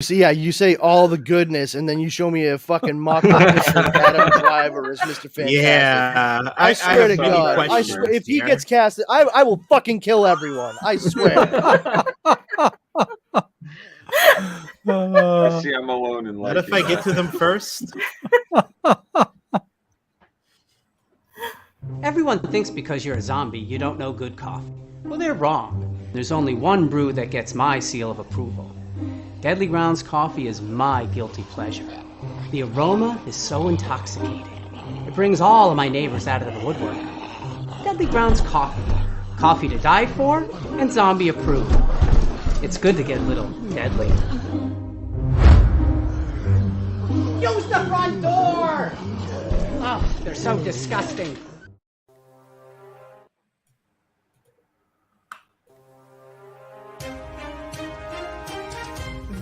So yeah, you say all the goodness, and then you show me a fucking mock edition of Adam Driver as Mr. Fantastic. Yeah, I swear have to many God, questions if he here. gets casted, I will fucking kill everyone. I swear. I see I'm alone in What liking if I get that. to them first? Everyone thinks because you're a zombie, you don't know good coffee. Well, they're wrong. There's only one brew that gets my seal of approval. Deadly Grounds coffee is my guilty pleasure. The aroma is so intoxicating. It brings all of my neighbors out of the woodwork. Deadly Grounds coffee. Coffee to die for and zombie approved. It's good to get a little deadly. Use the front door! Oh, they're so disgusting.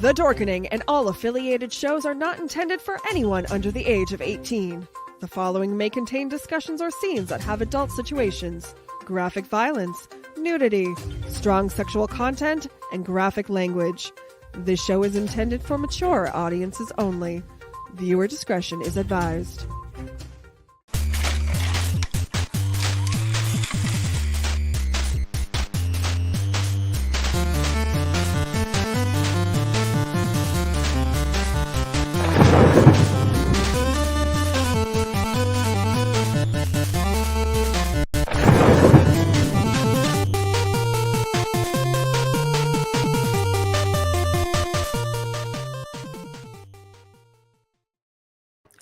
The Dorkening and all affiliated shows are not intended for anyone under the age of 18. The following may contain discussions or scenes that have adult situations, graphic violence, nudity, strong sexual content, and graphic language. This show is intended for mature audiences only. Viewer discretion is advised.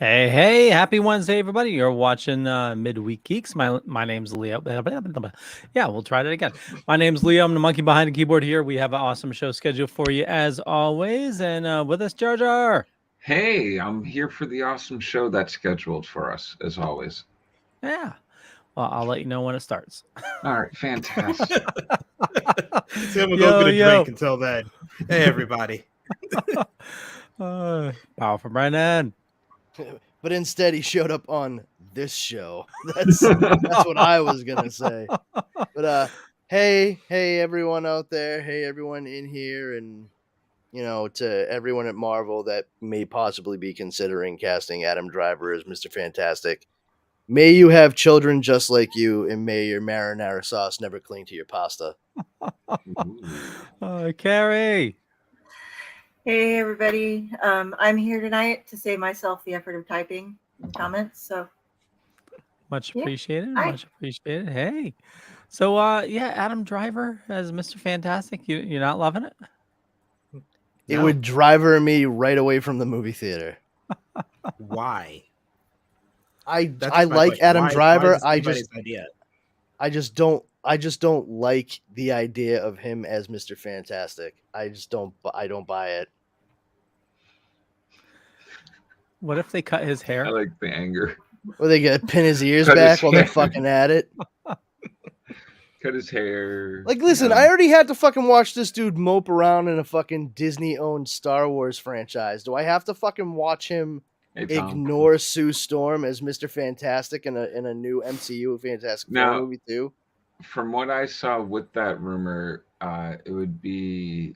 Hey, happy Wednesday, everybody. You're watching Midweek Geeks. My name's Leo. Yeah, we'll try that again. My name's Leo. I'm the monkey behind the keyboard here. We have an awesome show scheduled for you as always. And with us, Jar Jar. Hey, I'm here for the awesome show that's scheduled for us, as always. Yeah. Well, I'll let you know when it starts. All right, fantastic. So we'll go get a drink until then. Hey, everybody. Powerful Brennan. But instead, he showed up on this show. That's what I was gonna say. But hey, everyone out there. Hey, everyone in here, and to everyone at Marvel that may possibly be considering casting Adam Driver as Mr. Fantastic. May you have children just like you, and may your marinara sauce never cling to your pasta. Kari. Hey everybody, I'm here tonight to save myself the effort of typing in the comments. So much appreciated. Hi. Much appreciated. Hey, so Adam Driver as Mr. Fantastic. You're not loving it? It would driver me right away from the movie theater. Why? I like Adam Driver. I just don't like the idea of him as Mr. Fantastic. I don't buy it. What if they cut his hair? I like the anger. Or they get pin his ears back while they're fucking at it. Cut his hair. Like, listen, I already had to fucking watch this dude mope around in a fucking Disney-owned Star Wars franchise. Do I have to fucking watch him ignore Sue Storm as Mr. Fantastic in a new MCU Fantastic Four movie too? From what I saw with that rumor, it would be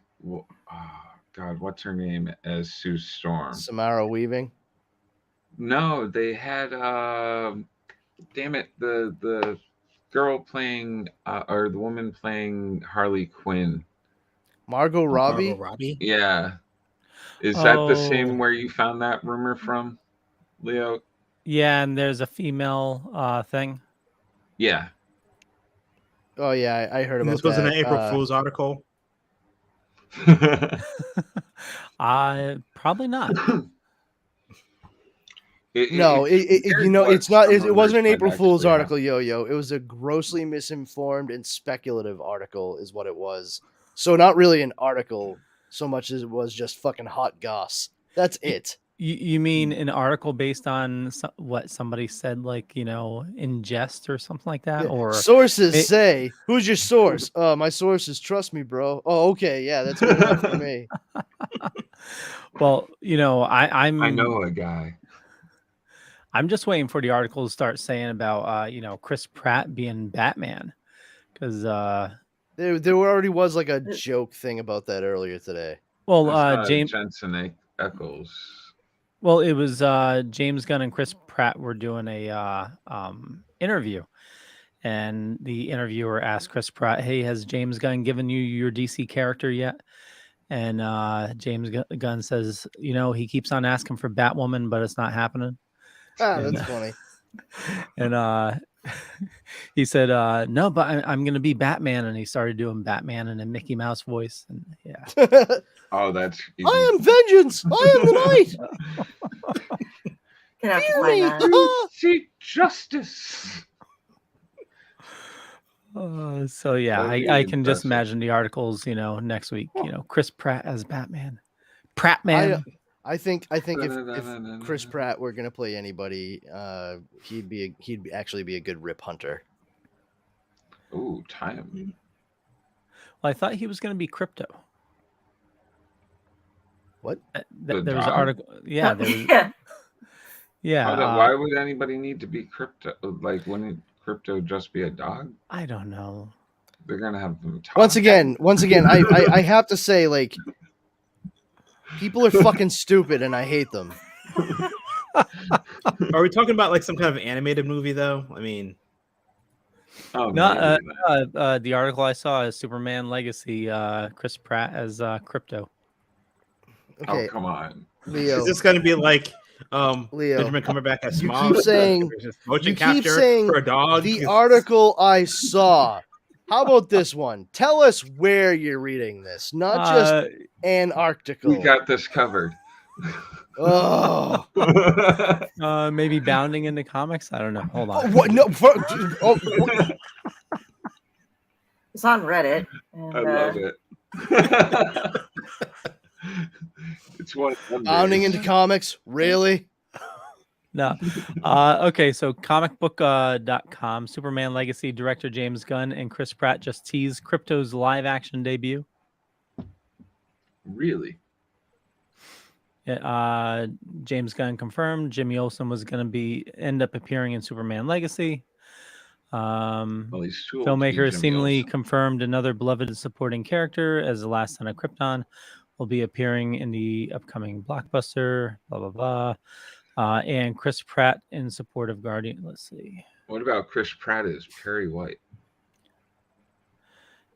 God, what's her name as Sue Storm? Samara Weaving. No, they had damn it, the girl playing or the woman playing Harley Quinn. Margot Robbie? Margot Robbie? Yeah. Is that the same where you found that rumor from, Leo? Yeah, and there's a female thing. Yeah. Oh yeah, I heard about this that. This was an April Fool's article. Probably not. It's not. It wasn't an April Fool's article, Yo-Yo. It was a grossly misinformed and speculative article, is what it was. So not really an article, so much as it was just fucking hot goss. That's it. You mean an article based on what somebody said, like, in jest or something like that? Or sources say, who's your source? My sources, trust me, bro. Oh, okay, yeah, that's good enough for me. Well, I know a guy. I'm just waiting for the article to start saying about Chris Pratt being Batman, because there already was like a joke thing about that earlier today. Well, James Jensen Ackles. Well, it was James Gunn and Chris Pratt were doing a interview, and the interviewer asked Chris Pratt, "Hey, has James Gunn given you your DC character yet?" And James Gunn says, he keeps on asking for Batwoman, but it's not happening. That's funny. And he said, "No, but I'm going to be Batman," and he started doing Batman in a Mickey Mouse voice. And yeah. Oh, that's easy. I am vengeance. I am the night. Gonna have to Fear find me. that. Seek justice. So yeah, That'd be I can just impressive. imagine the articles, next week. Chris Pratt as Batman. Prattman. I think if Chris Pratt were gonna play anybody, he'd actually be a good Rip Hunter. Ooh, time. Well, I thought he was going to be Crypto. What? There was an dog? article. Yeah, there was. Yeah. Yeah. Why would anybody need to be Crypto? Like, wouldn't Crypto just be a dog? I don't know. They're gonna have them talk. Once again, I have to say, like, people are fucking stupid, and I hate them. Are we talking about like some kind of animated movie though? I mean, Oh, No, maybe. the article I saw is Superman Legacy. Chris Pratt as Crypto. Okay, Oh, come on. Leo. is this going to be like Leo, Benjamin Cumberbatch as you Smog? keep saying- motion you keep capture saying for a dog. The article I saw. How about this one? Tell us where you're reading this, not just Antarctica. We got this covered. Oh, Maybe bounding into comics. I don't know. Hold on. what? No. It's on Reddit. And, I love it. It's one of them Bounding days. into comics, really? No. Okay, so comicbook.com, Superman Legacy director James Gunn and Chris Pratt just teased Crypto's live action debut. Really? James Gunn confirmed Jimmy Olsen was going to end up appearing in Superman Legacy. Well, he's too old to be Filmmaker Jimmy seemingly Olsen. confirmed another beloved supporting character as the last son of Krypton will be appearing in the upcoming blockbuster. Blah blah blah. And Chris Pratt in support of Guardian. Let's see. What about Chris Pratt as Perry White?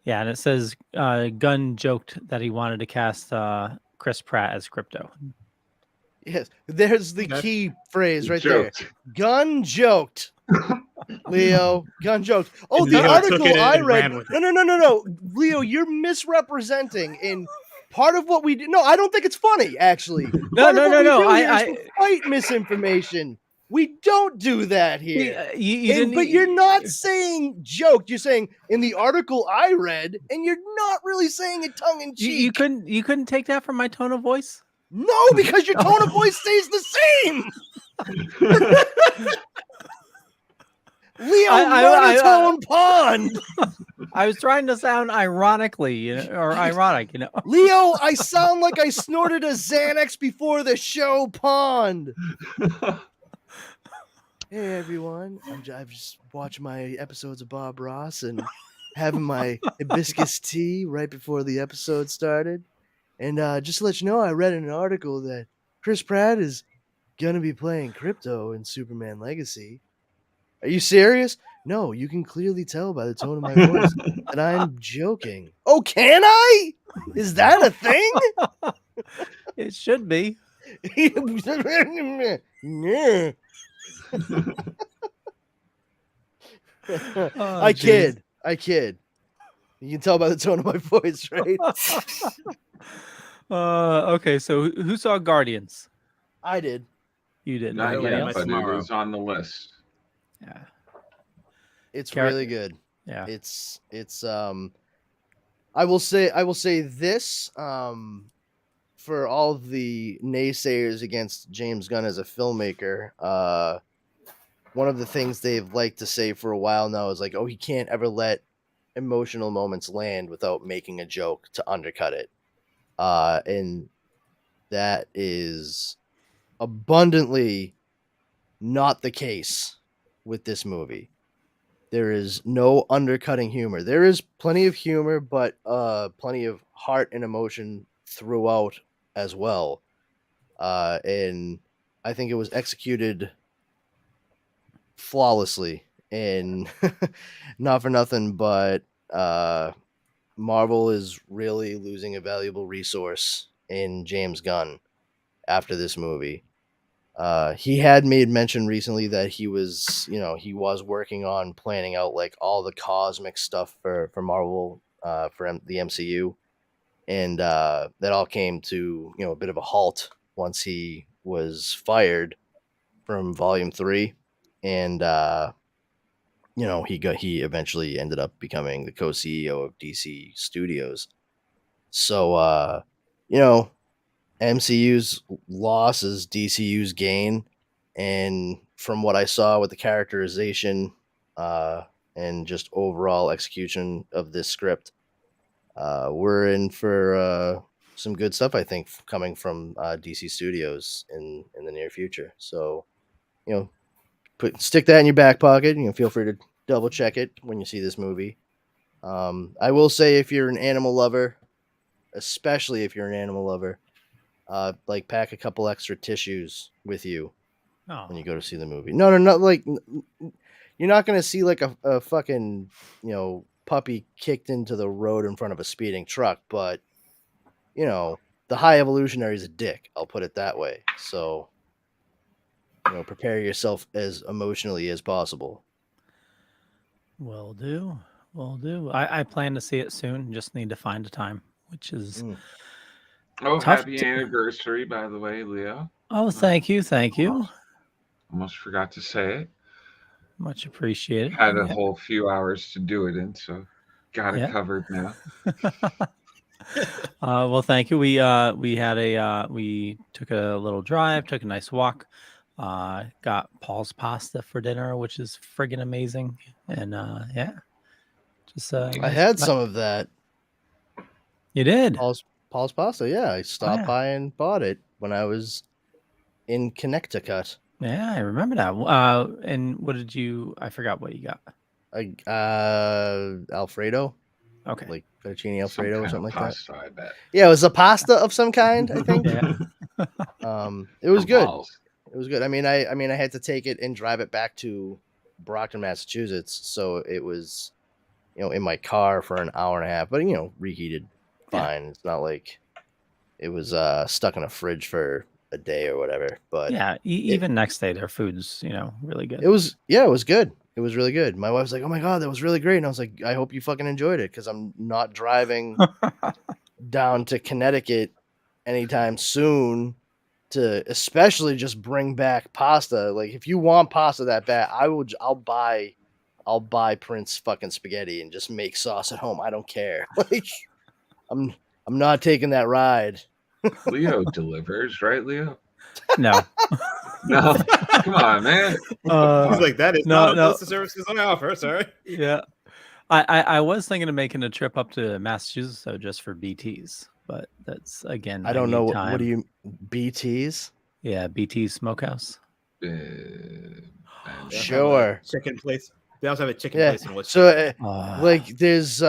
Yeah, and it says Gunn joked that he wanted to cast Chris Pratt as Crypto. Yes. There's the Okay. key phrase right Joked. there. Gun joked. Leo, gun joked. Oh, And the Leo took article it I and read. ran with it. No. Leo, you're misrepresenting in part of what we do. No, I don't think it's funny, actually. No. I fight misinformation. We don't do that here. But you're not saying joked. You're saying in the article I read, and you're not really saying it tongue in cheek. You couldn't take that from my tone of voice. No, because your tone of voice stays the same. Leo, monotone pond. I was trying to sound ironically, or ironic, Leo, I sound like I snorted a Xanax before the show pond. Hey everyone, I've just watched my episodes of Bob Ross and having my hibiscus tea right before the episode started. And just to let you know, I read in an article that Chris Pratt is going to be playing Crypto in Superman Legacy. Are you serious? No, you can clearly tell by the tone of my voice that I'm joking. Oh, can I? Is that a thing? It should be. I kid. You can tell by the tone of my voice, right? Okay, so who saw Guardians? I did. You did. Not Anybody yet, else? but it Tomorrow. was on the list. Yeah. It's Kari- really good. Yeah. It's I will say this for all the naysayers against James Gunn as a filmmaker, one of the things they've liked to say for a while now is like, oh, he can't ever let emotional moments land without making a joke to undercut it. And that is abundantly not the case with this movie. There is no undercutting humor. There is plenty of humor, but plenty of heart and emotion throughout as well. And I think it was executed flawlessly. And not for nothing, but Marvel is really losing a valuable resource in James Gunn after this movie. He had made mention recently that he was working on planning out like all the cosmic stuff for Marvel, for the MCU, and that all came to a bit of a halt once he was fired from Volume 3, and he eventually ended up becoming the co-CEO of DC Studios. So MCU's loss is DCU's gain, and from what I saw with the characterization and just overall execution of this script, we're in for some good stuff, I think, coming from DC Studios in the near future. So, stick that in your back pocket. Feel free to double check it when you see this movie. I will say, if you're an animal lover, especially if you're an animal lover, like pack a couple extra tissues with you when you go to see the movie. No, not like you're not gonna see like a fucking puppy kicked into the road in front of a speeding truck, but the High Evolutionary is a dick. I'll put it that way. So prepare yourself as emotionally as possible. Will do. I plan to see it soon. Just need to find a time, which is. Happy anniversary, by the way, Leo. Oh, thank you. Almost forgot to say it. Much appreciated. Had a whole few hours to do it in, so got it covered now. Well, thank you. We took a little drive, took a nice walk, got Paul's pasta for dinner, which is friggin' amazing. And just I had some of that. You did? Paul's pasta, yeah. I stopped by and bought it when I was in Connecticut. Yeah, I remember that. And what did you? I forgot what you got. Alfredo. Okay. Like fettuccine Alfredo or something like pasta, that. I bet. Yeah, it was a pasta of some kind, I think. Yeah. It was good. Balls. It was good. I mean, I had to take it and drive it back to Brockton, Massachusetts, so it was, in my car for an hour and a half, but reheated fine. It's not like it was stuck in a fridge for a day or whatever. But yeah, even next day their food's really good. It was good. It was really good. My wife's like, "Oh my god, that was really great," and I was like, "I hope you fucking enjoyed it, because I'm not driving down to Connecticut anytime soon to especially just bring back pasta. Like, if you want pasta that bad, I'll buy Prince fucking spaghetti and just make sauce at home. I don't care. Like, I'm not taking that ride." Leo delivers, right, Leo? No. No. Come on, man. I was like, that is not no. the services I offer, sorry. Yeah. I was thinking of making a trip up to Massachusetts, so just for BTs, but that's again. I don't know what do you BTs? Yeah, BT Smokehouse. Sure. Chicken place. They also have a chicken place in So Worcester. like there's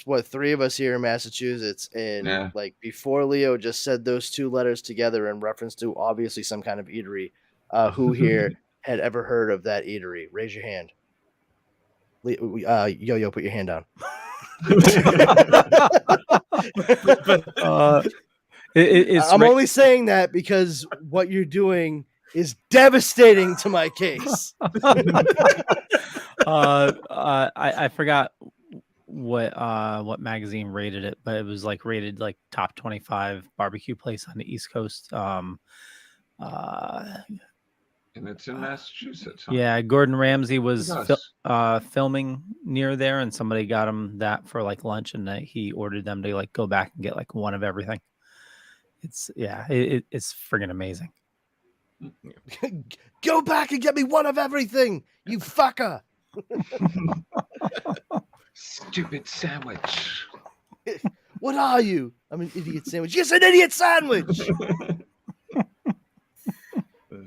what, 3 of us here in Massachusetts, and like before Leo just said those 2 letters together in reference to obviously some kind of eatery, who here had ever heard of that eatery? Raise your hand. Yo, put your hand down. I'm only saying that because what you're doing is devastating to my case. I forgot what magazine rated it, but it was like rated like top 25 barbecue place on the East Coast. And it's in Massachusetts. Huh? Yeah, Gordon Ramsay was filming near there, and somebody got him that for like lunch, and he ordered them to like go back and get like one of everything. It's friggin' amazing. Go back and get me one of everything, you fucker. Stupid sandwich. What are you? I'm an idiot sandwich. Yes, an idiot sandwich.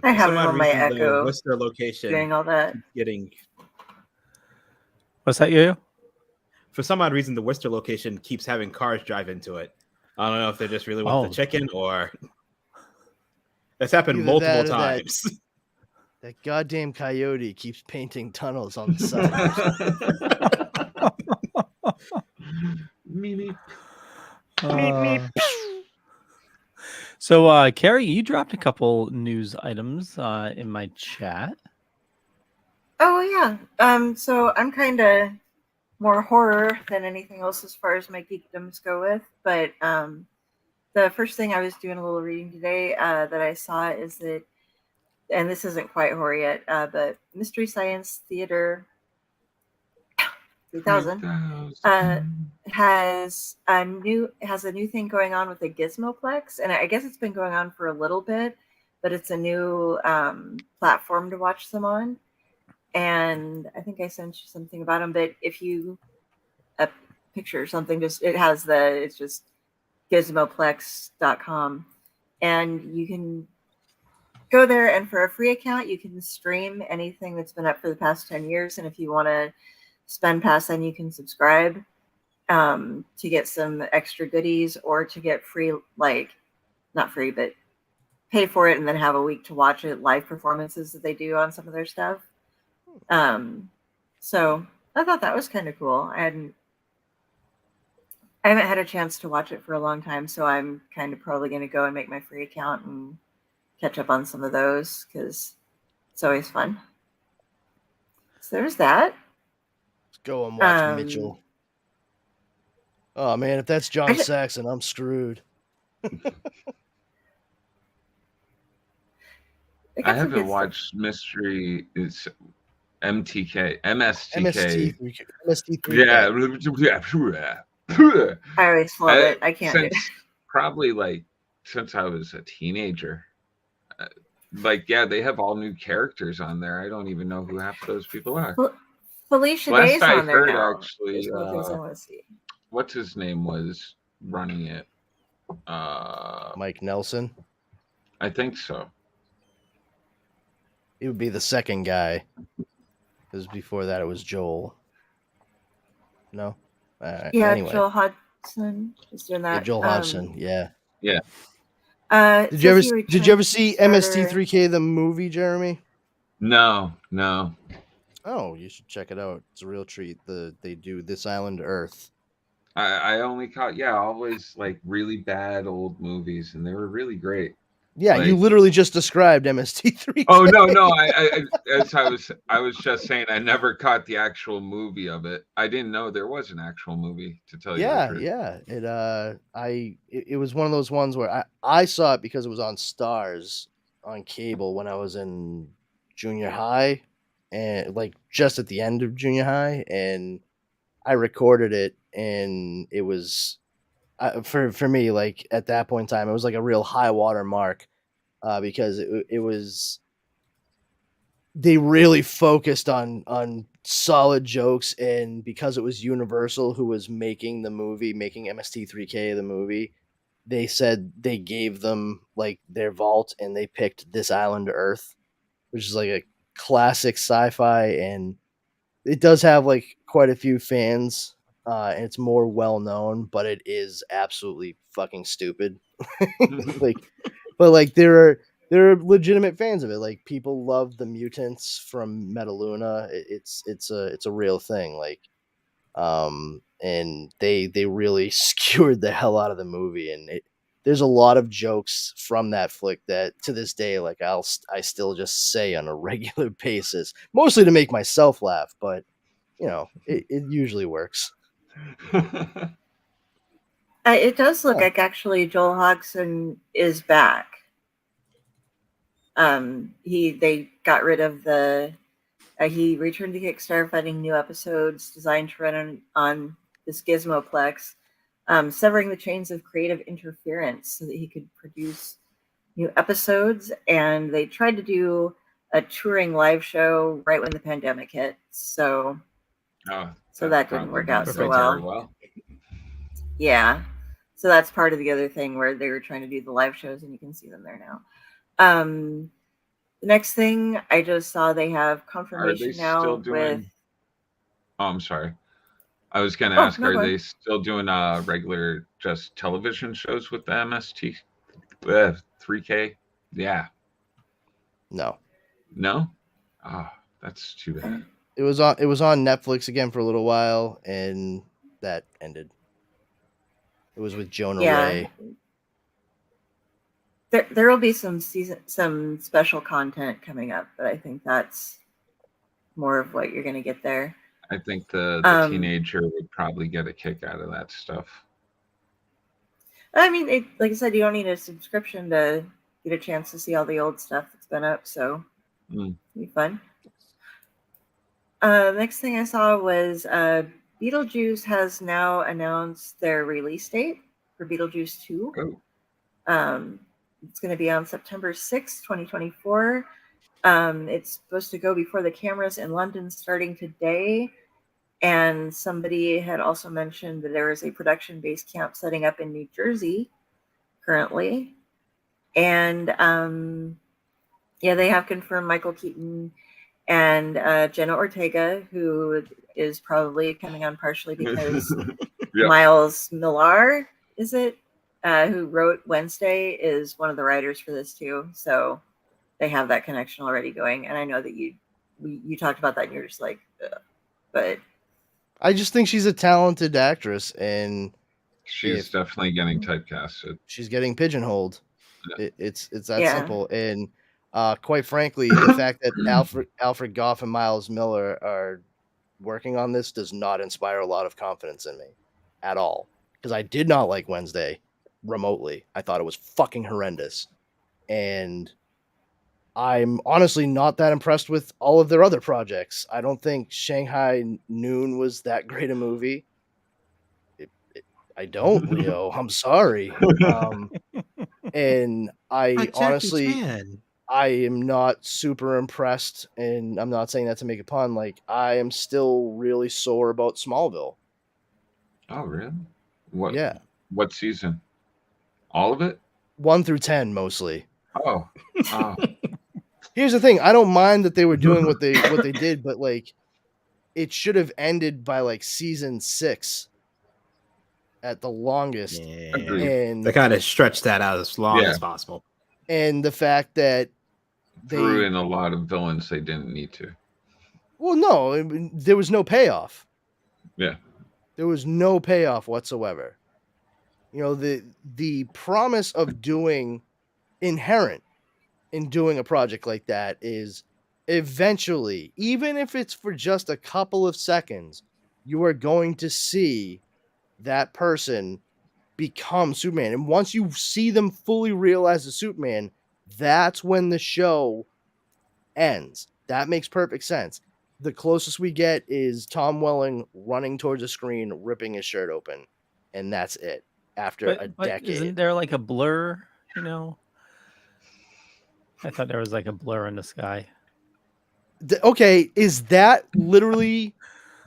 I have on my Echo. What's their location? Doing all that. What's that, you? For some odd reason, the Worcester location keeps having cars drive into it. I don't know if they just really want Oh. the chicken or that's happened Either multiple that or times. That goddamn coyote keeps painting tunnels on the side. Meep. So, Kari, you dropped a couple news items in my chat. Oh yeah. So I'm kind of more horror than anything else as far as my geekdoms go with. But the first thing I was doing a little reading today that I saw is that, and this isn't quite horror yet, but Mystery Science Theater 3000 has a new thing going on with the Gizmoplex, and I guess it's been going on for a little bit, but it's a new platform to watch them on. And I think I sent you something about them, but if you a picture or something, it's just gizmoplex.com, and you can go there, and for a free account you can stream anything that's been up for the past 10 years, and if you want to spend past then, you can subscribe to get some extra goodies, or to get free, like not free, but pay for it and then have a week to watch it, live performances that they do on some of their stuff. So I thought that was kind of cool. I haven't had a chance to watch it for a long time, so I'm kind of probably going to go and make my free account and catch up on some of those, because it's always fun. So there's that. Let's go and watch Mitchell. Oh man, if that's John Saxon, I'm screwed. I haven't watched Mystery. It's MSTK. MST3K. Yeah. I always love it. I can't do it. Probably like since I was a teenager. Like, yeah, they have all new characters on there. I don't even know who half those people are. Felicia Day's on there now. Actually, what's his name was running it? Mike Nelson. I think so. It would be the second guy. Because before that, it was Joel. No? Yeah, anyway. Joel Hodgson is doing that. Yeah, Joel Hodgson, yeah. Yeah. Did you ever see MST3K, the movie, Jeremy? No. Oh, you should check it out. It's a real treat. They do This Island Earth. I only caught always like really bad old movies, and they were really great. Yeah, like, you literally just described MST3K. Oh no, I was just saying I never caught the actual movie of it. I didn't know there was an actual movie, to tell you the truth. Yeah. It was one of those ones where I saw it because it was on Stars on cable when I was in junior high, and like just at the end of junior high, and I recorded it, and it was for me, like at that point in time, it was like a real high water mark, because it was, they really focused on solid jokes, and because it was Universal who was making the movie, making MST3K the movie, they said they gave them like their vault, and they picked This Island Earth, which is like a classic sci-fi, and it does have like quite a few fans. And it's more well known, but it is absolutely fucking stupid. But there are legitimate fans of it. Like, people love the mutants from Metaluna. It's a real thing. Like, and they really skewered the hell out of the movie, and there's a lot of jokes from that flick that to this day, like I still just say on a regular basis, mostly to make myself laugh, but you know, it usually works. It does look like actually Joel Hodgson is back. They got rid of the. He returned to Kickstarter, funding new episodes designed to run on this Gizmoplex, severing the chains of creative interference so that he could produce new episodes. And they tried to do a touring live show right when the pandemic hit, so that didn't work out so well. Yeah, so that's part of the other thing where they were trying to do the live shows, and you can see them there now. The next thing I just saw, they have confirmation now with. Oh, I'm sorry. I was gonna Oh, ask, no are problem. they still doing regular just television shows with the MST 3K? Yeah. No. No? Oh, that's too bad. It was on Netflix again for a little while, and that ended. It was with Jonah Ray. There will be some special content coming up, but I think that's more of what you're going to get there. I think the teenager would probably get a kick out of that stuff. I mean, like I said, you don't need a subscription to get a chance to see all the old stuff that's been up, so it'll be fun. Next thing I saw was Beetlejuice has now announced their release date for Beetlejuice 2. Oh. It's going to be on September 6th, 2024. It's supposed to go before the cameras in London starting today. And somebody had also mentioned that there is a production base camp setting up in New Jersey currently. And they have confirmed Michael Keaton and Jenna Ortega, who is probably coming on partially because Miles Millar, is it? Who wrote Wednesday, is one of the writers for this too. So they have that connection already going. And I know that you talked about that and you're just like, ugh. But I just think she's a talented actress, and she's definitely getting typecasted. She's getting pigeonholed. Yeah. It's that simple. And quite frankly, the fact that Alfred Goff and Miles Miller are working on this does not inspire a lot of confidence in me at all. Because I did not like Wednesday remotely. I thought it was fucking horrendous. And I'm honestly not that impressed with all of their other projects. I don't think Shanghai Noon was that great a movie. I don't, Leo. I'm sorry. And I honestly, I am not super impressed, and I'm not saying that to make a pun. Like, I am still really sore about Smallville. Oh, really? What? Yeah. What season? All of it? 1 through 10, mostly. Oh. Here's the thing. I don't mind that they were doing what they did, but like, it should have ended by like season 6 at the longest. Yeah. And they kind of stretched that out as long as possible. And the fact that they threw in a lot of villains they didn't need to. Well, no, I mean, there was no payoff. Yeah. There was no payoff whatsoever. You know, the promise of doing inherent in doing a project like that is eventually, even if it's for just a couple of seconds, you are going to see that person become Superman. And once you see them fully realize the Superman, that's when the show ends. That makes perfect sense. The closest we get is Tom Welling running towards the screen, ripping his shirt open. And that's it after a decade. Isn't there like a blur, you know? I thought there was like a blur in the sky. Okay, is that literally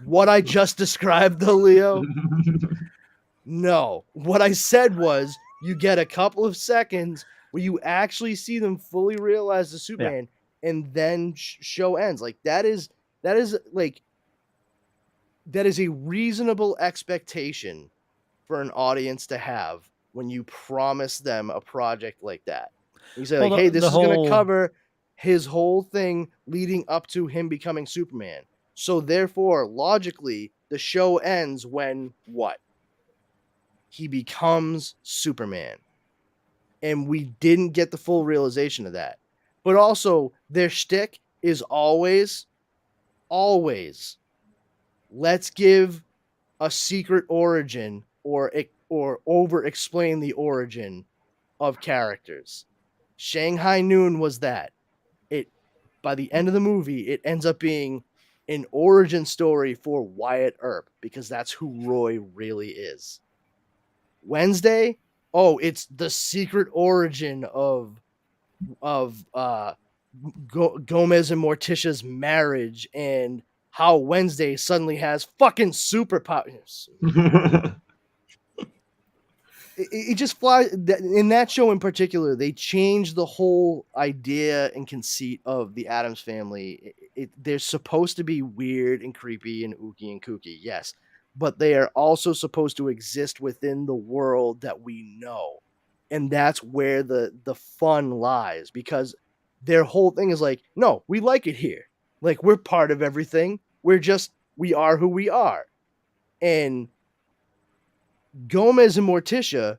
what I just described, though, Leo? No. What I said was you get a couple of seconds where you actually see them fully realize the Superman, and then show ends. Like that is a reasonable expectation for an audience to have when you promise them a project like that. You say, like, hey, this is going to cover his whole thing leading up to him becoming Superman. So therefore, logically, the show ends when what? He becomes Superman. And we didn't get the full realization of that. But also, their shtick is always, let's give a secret origin or over-explain the origin of characters. Shanghai Noon was that. By the end of the movie, it ends up being an origin story for Wyatt Earp, because that's who Roy really is. Wednesday, it's the secret origin of Gomez and Morticia's marriage and how Wednesday suddenly has fucking superpowers. It just flies. In that show in particular, they changed the whole idea and conceit of the Addams Family. They're supposed to be weird and creepy and ooky and kooky, yes, but they are also supposed to exist within the world that we know. And that's where the fun lies, because their whole thing is like, no, we like it here. Like, we're part of everything. We are who we are. And Gomez and Morticia,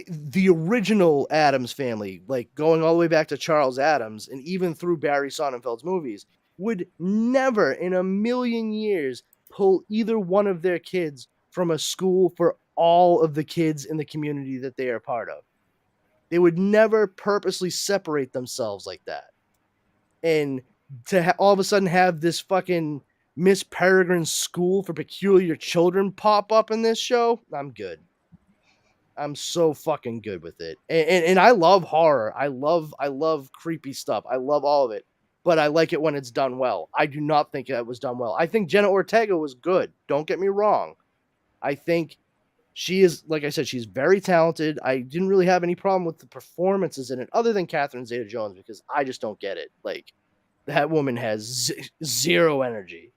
the original Addams family, like going all the way back to Charles Addams and even through Barry Sonnenfeld's movies, would never in a million years pull either one of their kids from a school for all of the kids in the community that they are part of. They would never purposely separate themselves like that. And to all of a sudden have this fucking Miss Peregrine's School for Peculiar Children pop up in this show, I'm good. I'm so fucking good with it. And I love horror. I love creepy stuff. I love all of it. But I like it when it's done well. I do not think that was done well. I think Jenna Ortega was good. Don't get me wrong. I think she is, like I said, she's very talented. I didn't really have any problem with the performances in it, other than Catherine Zeta-Jones, because I just don't get it. Like, that woman has zero energy.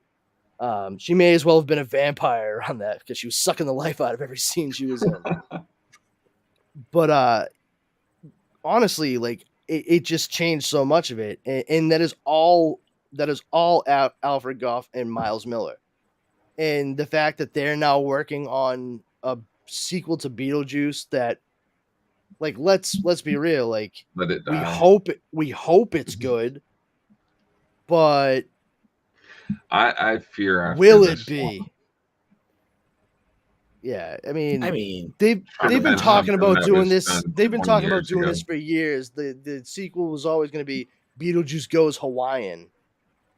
She may as well have been a vampire on that, because she was sucking the life out of every scene she was in. But honestly, like, it just changed so much of it, and that is all Alfred Gough and Miles Miller, and the fact that they're now working on a sequel to Beetlejuice that, like, let's be real, like, Let it die. we hope it's good, but I fear after will this it be? one. Yeah, I mean, they've been talking about doing this. done They've been 20 talking about years doing ago. this for years. The sequel was always going to be Beetlejuice Goes Hawaiian,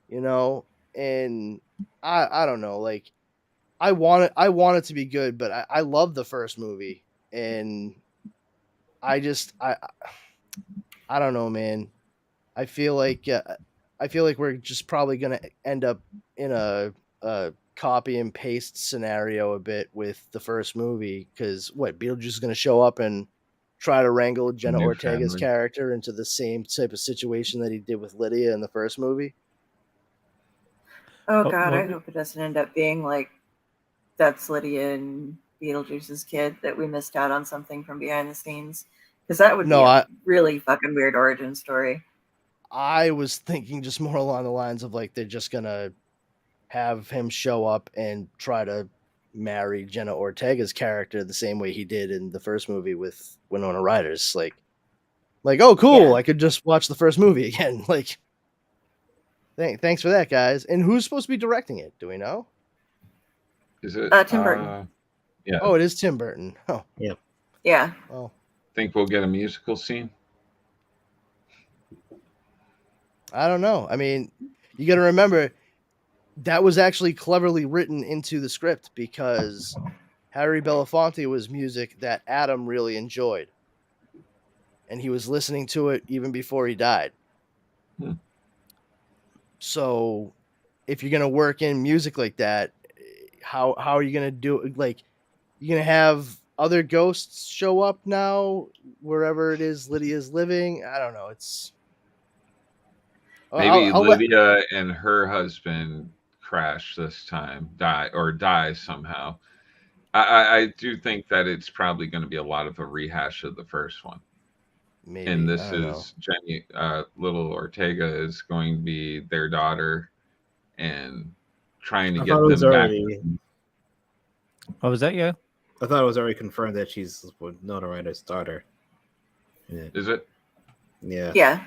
you know. And I don't know. Like, I want it to be good, but I love the first movie, and I don't know, man. I feel like we're just probably going to end up in a copy and paste scenario a bit with the first movie, because Beetlejuice is going to show up and try to wrangle Jenna New Ortega's family. character into the same type of situation that he did with Lydia in the first movie. Oh God, I hope it doesn't end up being like that's Lydia and Beetlejuice's kid, that we missed out on something from behind the scenes, because that would be a really fucking weird origin story. I was thinking just more along the lines of, like, they're just gonna have him show up and try to marry Jenna Ortega's character the same way he did in the first movie with Winona Ryder's. Like, oh, cool, yeah. I could just watch the first movie again. Like, thanks for that, guys. And who's supposed to be directing it? Do we know? Is it Tim Burton? Yeah. Oh, it is Tim Burton. Oh, yeah. Yeah. Well, think we'll get a musical scene? I don't know. I mean, you got to remember, that was actually cleverly written into the script, because Harry Belafonte was music that Adam really enjoyed, and he was listening to it even before he died. So if you're going to work in music like that, how are you going to do it? Like, you're going to have other ghosts show up now wherever it is Lydia's living? I don't know. It's maybe Lydia and her husband crash this time, die somehow. I do think that it's probably going to be a lot of a rehash of the first one. Maybe, and this is Jenny, little Ortega is going to be their daughter, and trying to get them back. What was that? Yeah, I thought it was already confirmed that she's Winona Ryder's daughter. Yeah. Is it? Yeah. Yeah.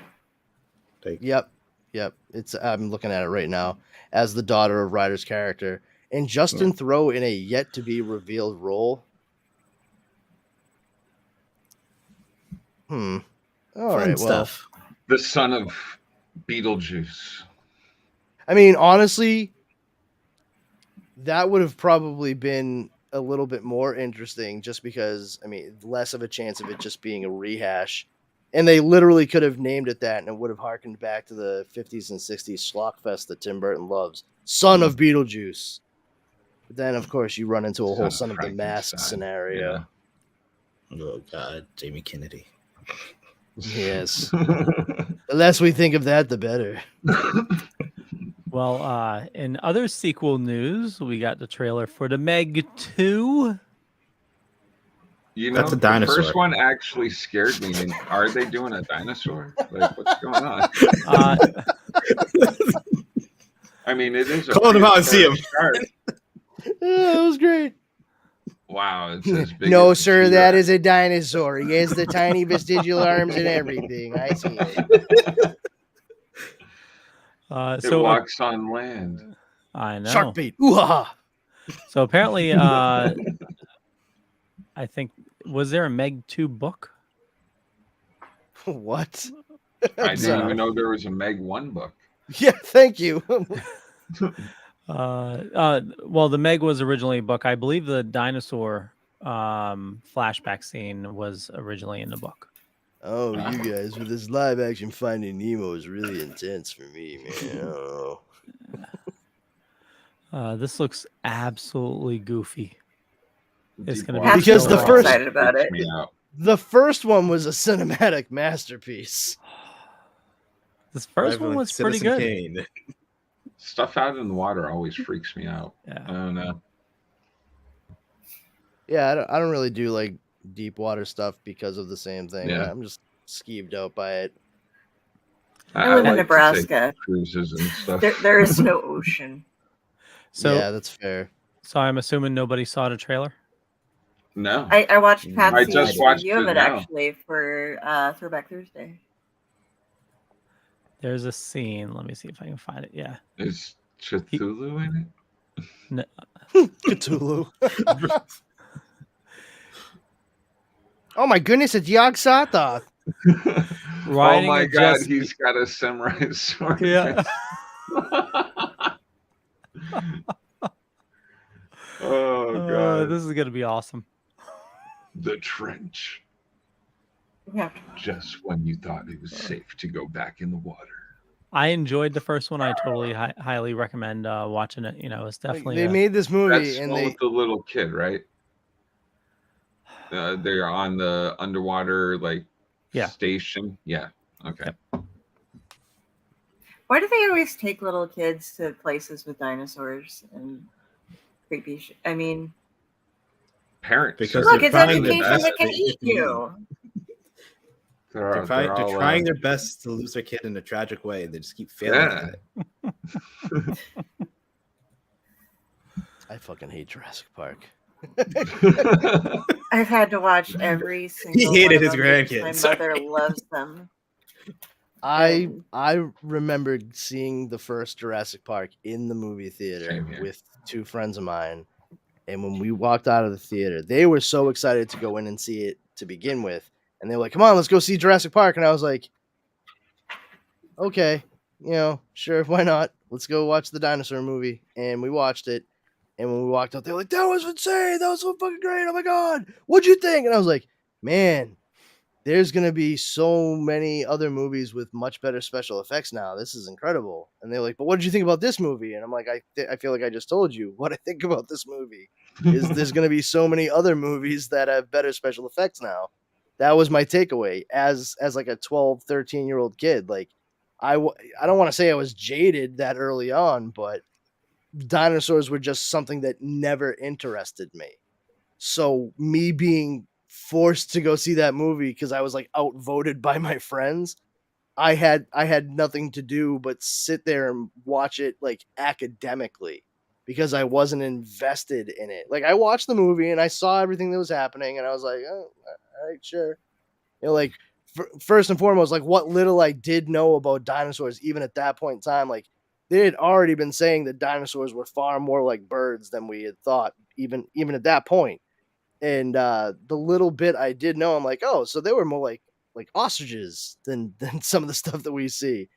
Yep. It's I'm looking at it right now as the daughter of Ryder's character, and Justin Theroux in a yet to be revealed role. All right, stuff. Well, the son of Beetlejuice. I mean, honestly, that would have probably been a little bit more interesting, just because, I mean, less of a chance of it just being a rehash. And they literally could have named it that, and it would have harkened back to the 50s and 60s schlockfest that Tim Burton loves. Son of Beetlejuice. But then, of course, you run into a whole Son of the Mask scenario. Yeah. Oh, God. Jamie Kennedy. Yes. The less we think of that, the better. Well, in other sequel news, we got the trailer for the Meg 2. You know, That's a the dinosaur. first one actually scared me. And are they doing a dinosaur? Like, what's going on? I mean, it is a Call him out and see him. That was great. Wow, it's as big. No, as sir, that is a dinosaur. He has the tiny vestigial arms and everything. I see it. It walks on land. I know. Shark bait. Ooh-ha. So apparently, I think, was there a Meg 2 book? What? I didn't even know there was a Meg 1 book. Yeah, thank you. Well, the Meg was originally a book. I believe the dinosaur flashback scene was originally in the book. Oh, you guys with this live action Finding Nemo is really intense for me, man. I don't know. This looks absolutely goofy. It's Deep gonna be water Because so the long, first- excited about freaks it. me out. The first one was a cinematic masterpiece. This first one was pretty Citizen good. Kane. Stuff out in the water always freaks me out. I Yeah. don't know. Yeah, I don't really do like deep water stuff because of the same thing. Yeah. I'm just skeeved out by it. I live in like to take Nebraska. cruises and stuff. There is no ocean. So, Yeah, that's fair. so I'm assuming nobody saw the trailer. No. I watched Patsy's just watched review of it it now. actually for Throwback Thursday. There's a scene. Let me see if I can find it. Yeah. Is Cthulhu in it? No, Cthulhu. Oh my goodness, it's Yog Sothoth. Oh riding my a god, jet ski- he's got a samurai sword. Yeah. Oh god. This is gonna be awesome. The trench. Yeah. Just when you thought it was safe to go back in the water. I enjoyed the first one. I totally highly recommend watching it. You know, it's definitely They made this movie That's and one they with the little kid, right? They're on the underwater station. Yeah. Okay. Why do they always take little kids to places with dinosaurs and creepy shit? I mean, Parents. Because look, they're it's trying their education best that can to- eat you. They're They're all, trying their best to lose their kid in a tragic way. They just keep failing at it. I fucking hate Jurassic Park. I've had to watch every single. hated one of his them because grandkids. My mother loves them. I remember seeing the first Jurassic Park in the movie theater Same here. with two friends of mine. And when we walked out of the theater, they were so excited to go in and see it to begin with. And they were like, come on, let's go see Jurassic Park. And I was like, okay, sure, why not? Let's go watch the dinosaur movie. And we watched it. And when we walked out, they were like, that was insane. That was so fucking great. Oh my God. What'd you think? And I was like, man, there's going to be so many other movies with much better special effects now. This is incredible. And they're like, but what did you think about this movie? And I'm like, I feel like I just told you what I think about this movie. Is there's going to be so many other movies that have better special effects now. That was my takeaway as like a 12, 13-year-old kid. Like, I don't want to say I was jaded that early on, but dinosaurs were just something that never interested me. So me being forced to go see that movie because I was like outvoted by my friends, I had nothing to do but sit there and watch it like academically because I wasn't invested in it. Like, I watched the movie and I saw everything that was happening and I was like, oh, all right, sure. Like, first and foremost, like, what little I did know about dinosaurs, even at that point in time, like, they had already been saying that dinosaurs were far more like birds than we had thought, even at that point. And the little bit I did know, I'm like, oh, so they were more like ostriches than some of the stuff that we see.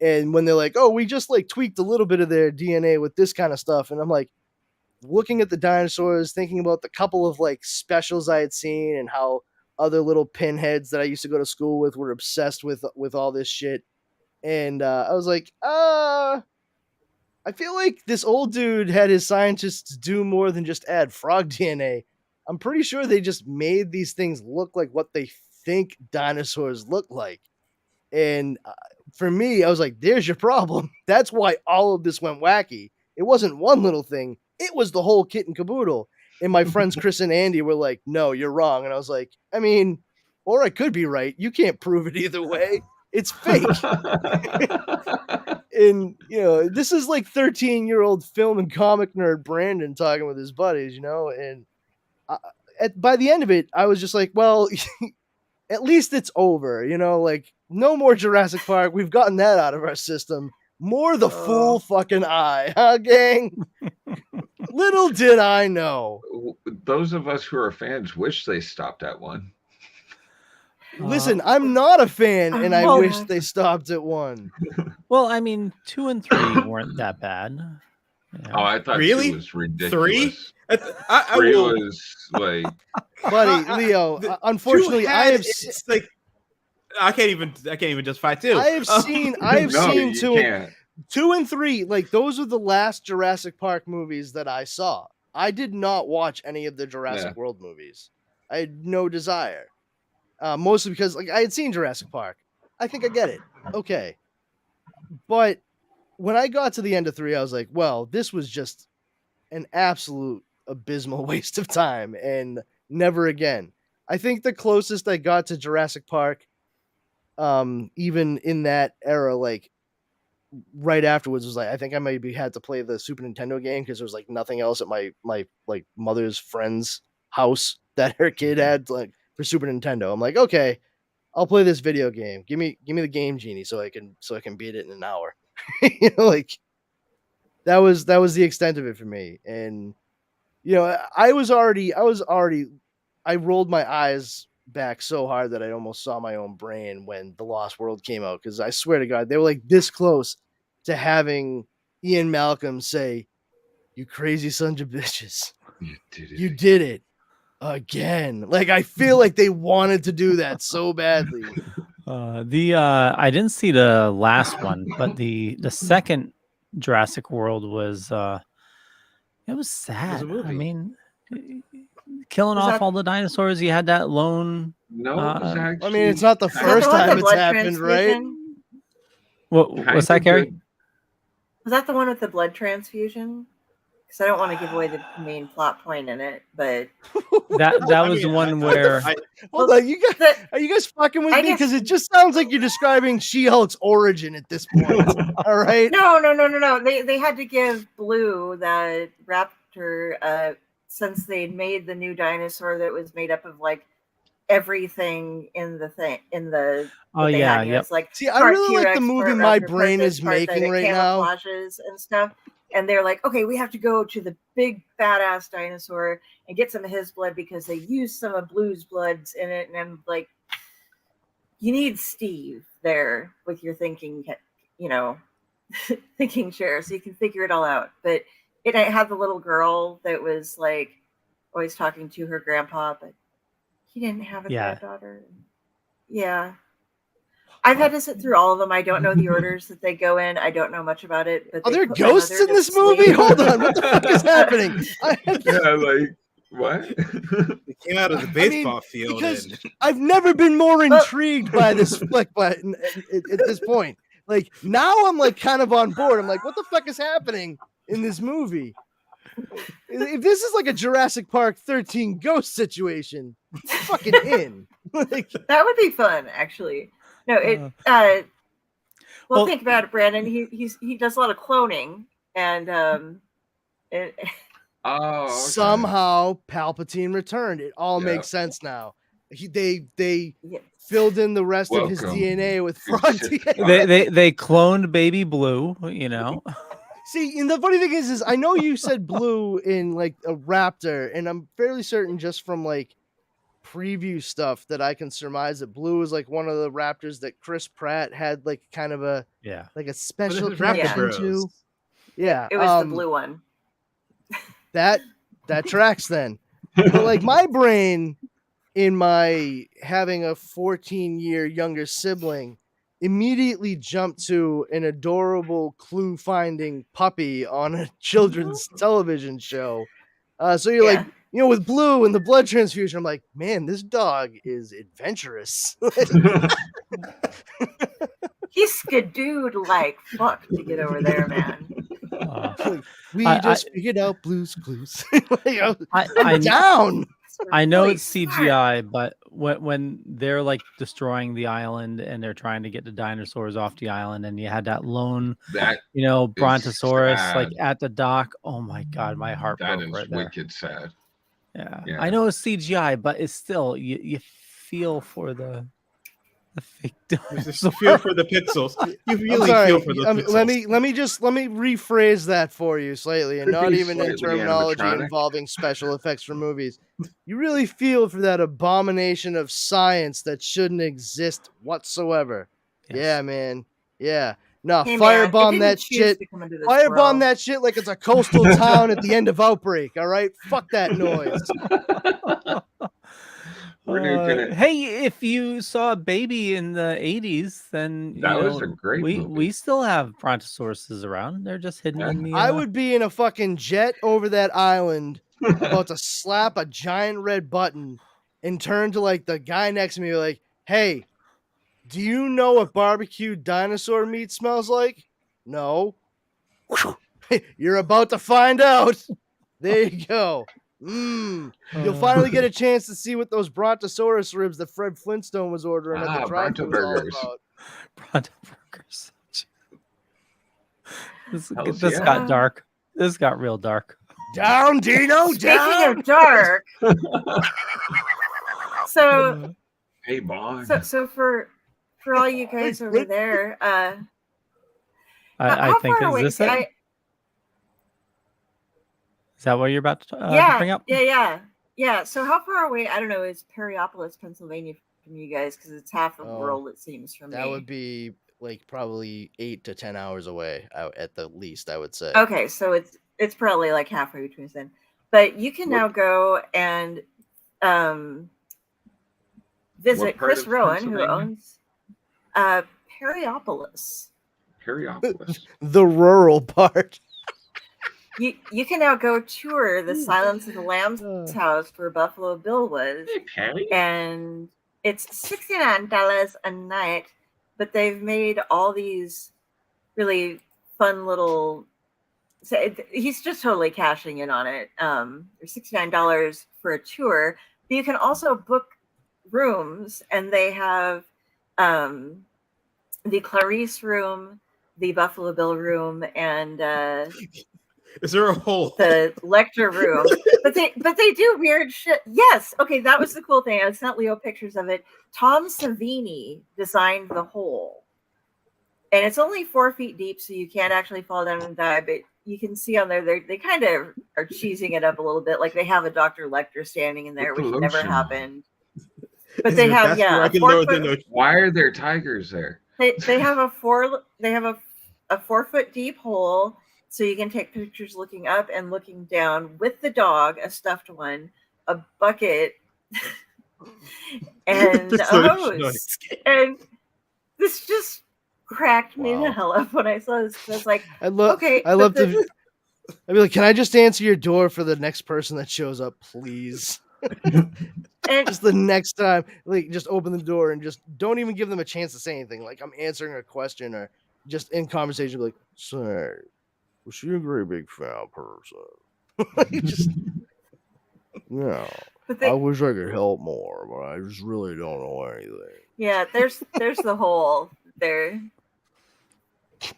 And when they're like, oh, we just like tweaked a little bit of their DNA with this kind of stuff. And I'm like, looking at the dinosaurs, thinking about the couple of like specials I had seen and how other little pinheads that I used to go to school with were obsessed with all this shit. And I was like, I feel like this old dude had his scientists do more than just add frog DNA. I'm pretty sure they just made these things look like what they think dinosaurs look like. And for me, I was like, there's your problem. That's why all of this went wacky. It wasn't one little thing. It was the whole kit and caboodle. And my friends Chris and Andy were like, no, you're wrong. And I was like, I mean, or I could be right. You can't prove it either way. It's fake. And, this is like 13-year-old film and comic nerd Brandon talking with his buddies, and by the end of it, I was just like, well, at least it's over, like no more Jurassic Park. We've gotten that out of our system. More the fool fucking eye, huh, gang? Little did I know. Those of us who are fans wish they stopped at one. Listen, I'm not a fan, and I wish they stopped at one. Well, I mean, 2 and 3 weren't that bad. Oh, I thought really? 2 was ridiculous. 3? 3 was like, buddy, Leo. Unfortunately, I have. It's like I can't even justify 2. I have seen 2 and 3. Like those are the last Jurassic Park movies that I saw. I did not watch any of the Jurassic World movies. I had no desire. Mostly because I had seen Jurassic Park. I think I get it. Okay. But when I got to the end of 3, I was like, well, this was just an absolute abysmal waste of time and never again. I think the closest I got to Jurassic Park, even in that era, like right afterwards, was like, I think I maybe had to play the Super Nintendo game because there was like nothing else at my like mother's friend's house that her kid had like for Super Nintendo. I'm like, okay, I'll play this video game. Give me the Game Genie so I can beat it in an hour. Like that was the extent of it for me. And I rolled my eyes back so hard that I almost saw my own brain when The Lost World came out, because I swear to God, they were like this close to having Ian Malcolm say, "You crazy sons of bitches, you did it again." Like I feel like they wanted to do that so badly. I didn't see the last one, but the second Jurassic World was it was sad. It was a movie. I mean, killing off all the dinosaurs. You had that lone. no, it was actually, I mean, it's not the first time it's happened, right? What's that, Kari? Was that the one with the blood transfusion? Because I don't want to give away the main plot point in it, but that was the one where. Hold on, are you guys fucking with me? Because it just sounds like you're describing She-Hulk's origin at this point. All right. No. They had to give Blue, the raptor, since they made the new dinosaur that was made up of like everything in the. Oh yeah, yeah. It's like, see, I really like the movie my brain is making right now. Camouflages and stuff. And they're like, okay, we have to go to the big badass dinosaur and get some of his blood because they used some of Blue's bloods in it. And I'm like, you need Steve there with your thinking, thinking chair so you can figure it all out. But it had the little girl that was like always talking to her grandpa, but he didn't have a granddaughter. Yeah. I've had to sit through all of them. I don't know the orders that they go in. I don't know much about it. But are there ghosts in this movie? Hold on, what the fuck is happening? What? They came out of the baseball field. Because I've never been more intrigued by this flick button at this point. Like now, I'm like kind of on board. I'm like, what the fuck is happening in this movie? If this is like a Jurassic Park 13 ghost situation, I'm fucking in. Like, that would be fun, actually. No, think about it, Brandon. He does a lot of cloning, and somehow Palpatine returned. It all makes sense now. They filled in the rest of his DNA with frog DNA. They cloned baby Blue, See, and the funny thing is I know you said Blue in like a raptor, and I'm fairly certain just from like preview stuff that I can surmise that Blue is like one of the raptors that Chris Pratt had like kind of a special connection to. Yeah, it was the blue one. That tracks then. But like my brain, in my having a 14-year younger sibling, immediately jumped to an adorable clue-finding puppy on a children's television show. So you're like, with Blue and the blood transfusion, I'm like, man, this dog is adventurous. He skidooed like fuck to get over there, man. We just figured out Blue's Clues. I'm I down. I know Really it's CGI, but when they're like destroying the island and they're trying to get the dinosaurs off the island, and you had that lone, That brontosaurus sad. like at the dock. Oh my god, my heart That broke is right there. wicked sad. Yeah. Yeah. I know it's CGI, but it's still you feel for the fake dinosaur. You feel for the pixels. You really feel for the pixels. Let me rephrase that for you slightly, and Could not be even in slightly terminology animatronic. involving special effects for movies. You really feel for that abomination of science that shouldn't exist whatsoever. Yes. Yeah, man. Yeah. No, Hey, firebomb man, that shit. Firebomb that shit like it's a coastal town at the end of Outbreak. All right, fuck that noise. Hey, if you saw a baby in the 80s, then that was a great movie. We still have brontosauruses around. They're just hidden in the. I would be in a fucking jet over that island, about to slap a giant red button, and turn to like the guy next to me, like, "Hey, do you know what barbecued dinosaur meat smells like? No. You're about to find out. There you go. You'll finally get a chance to see what those brontosaurus ribs that Fred Flintstone was ordering at the drive-thru was all about." Bronto burgers. This got dark. This got real dark. Down, Dino. Speaking Down. of dark. So. Hey, Bond. So for all you guys over there, I think is this it? Is that what you're about to bring up? Yeah. So how far away, I don't know, is Perryopolis, Pennsylvania from you guys? Because it's half the world, it seems, from me. That would be like probably 8 to 10 hours away at the least, I would say. Okay, so it's probably like halfway between us then. But you can now go and visit Chris Rowan, who owns Perryopolis. Perryopolis. The rural part. You can now go tour the Silence of the Lambs house where Buffalo Bill was. And it's $69 a night, but they've made all these really fun little. So he's just totally cashing in on it. There's $69 for a tour, but you can also book rooms, and they have the Clarice room, the Buffalo Bill room, and is there a hole? The Lecter room. but they do weird shit. Yes. Okay, that was the cool thing. I sent Leo pictures of it. Tom Savini designed the hole. And it's only 4 feet deep, so you can't actually fall down and die, but you can see on there they kind of are cheesing it up a little bit. Like they have a Dr. Lecter standing in there, which never happened. But they have Why are there tigers there? They have a 4-foot deep hole, so you can take pictures looking up and looking down with the dog, a stuffed one, a bucket, and a hose. And this just cracked me the hell up when I saw this. I was like, I'd love to. I'd be like, can I just answer your door for the next person that shows up, please? And just the next time, like, just open the door and just don't even give them a chance to say anything. Like I'm answering a question or just in conversation, like, say, was she a very big fan person? Just, I wish I could help more, but I just really don't know anything. Yeah, there's the hole there.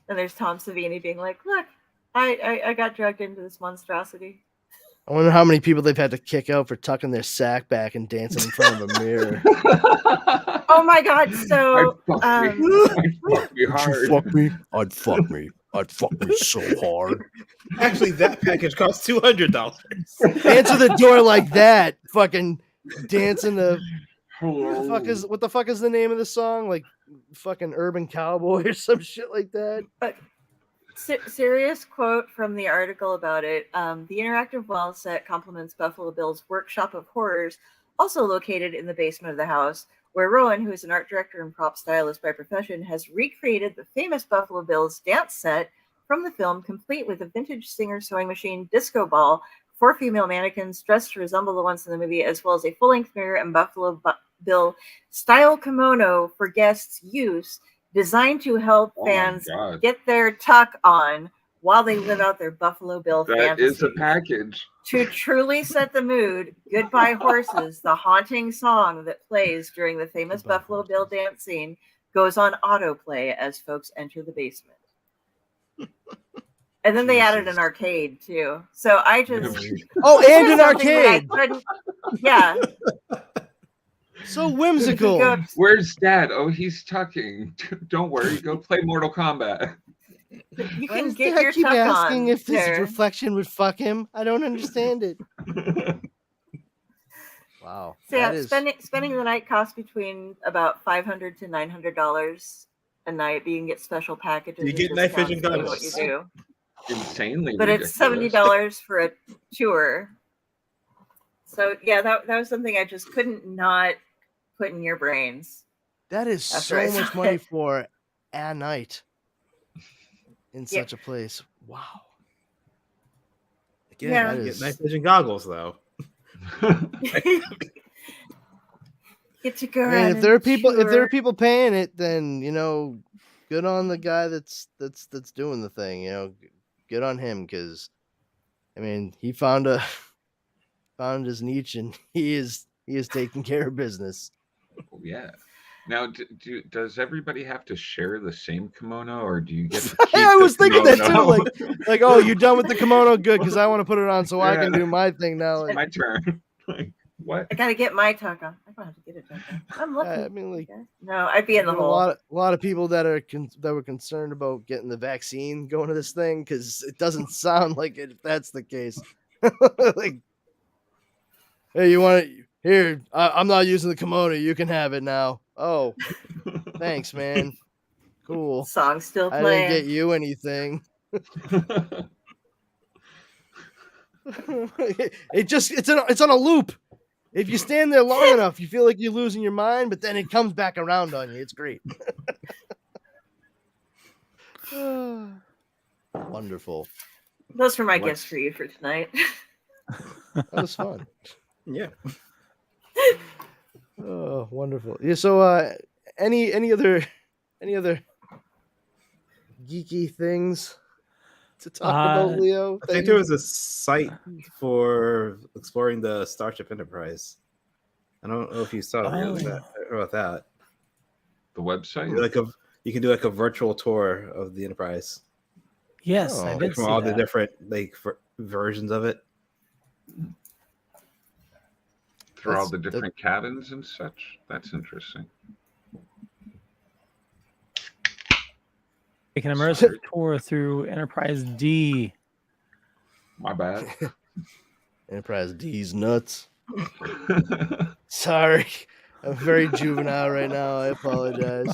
And there's Tom Savini being like, look, I got dragged into this monstrosity. I wonder how many people they've had to kick out for tucking their sack back and dancing in front of a mirror. Oh my god, so I'd fuck me hard. Would you fuck me? I'd fuck me. I'd fuck me so hard. Actually, that package costs $200. Answer the door like that. Fucking dancing the. What the fuck is the name of the song? Like fucking Urban Cowboy or some shit like that. Serious quote from the article about it. The interactive wall set complements Buffalo Bill's workshop of horrors, also located in the basement of the house, where Rowan, who is an art director and prop stylist by profession, has recreated the famous Buffalo Bill's dance set from the film, complete with a vintage Singer sewing machine, disco ball, 4 female mannequins dressed to resemble the ones in the movie, as well as a full-length mirror and Buffalo Bill style kimono for guests' use, designed to help Oh my fans God. get their tuck on while they live out their Buffalo Bill That fantasies. is a package. To truly set the mood, Goodbye Horses, the haunting song that plays during the famous Buffalo Bill dance scene, goes on autoplay as folks enter the basement. And then they added an arcade too. So I just Oh, and an something that I arcade. couldn't- Yeah. So You whimsical. go- Where's Dad? Oh, he's tucking. Don't worry. Go play Mortal Kombat. You Why can does get Dad your keep tuck asking on if his there. reflection would fuck him? I don't understand it. Wow. So yeah, that is... spending the night costs between about $500 to $900 a night. But you can get special packages. You and get night discounts vision depending on goggles. what you do. Insanely But ridiculous. it's $70 for a tour. So yeah, that was something I just couldn't not put in your brains. That is After so I saw much money it. for a night in Yeah. such a place. Wow. Again, Yeah. you That get is- night vision goggles though. Get to go I around mean, if there are and tour. people paying it, then good on the guy that's doing the thing. Good on him, because I mean, he found his niche, and he is taking care of business. Oh, yeah. Now, does everybody have to share the same kimono, or do you get to keep I the was thinking that too. kimono? Like, oh, you done with the kimono? Good, because I want to put it on so I can Yeah. do my thing now. Like, My turn. Like, what? I gotta get my tuck on. I don't have to get a tuck on. I'm lucky. I mean, like, No, I'd be in the there were hole. a lot of people that were concerned about getting the vaccine going to this thing, because it doesn't sound like it. If that's the case, like, hey, you want it here? I'm not using the kimono. You can have it now. Oh, thanks, man. Cool. Song's still I playing. didn't get you anything. It's on a loop. If you stand there long enough, you feel like you're losing your mind, but then it comes back around on you. It's great. Wonderful. Those were my gifts for you for tonight. That was fun. Yeah. Oh, wonderful. Yeah. So, any other geeky things to talk about, Leo? I think there was a site for exploring the Starship Enterprise. I don't know if you saw about that. The website? You can do like a virtual tour of the Enterprise. Yes, I did from see all that. the different versions of it. Through all the different cabins and such. That's interesting. Take an immersive tour through Enterprise D. My bad. Enterprise D's nuts. Sorry, I'm very juvenile right now. I apologize.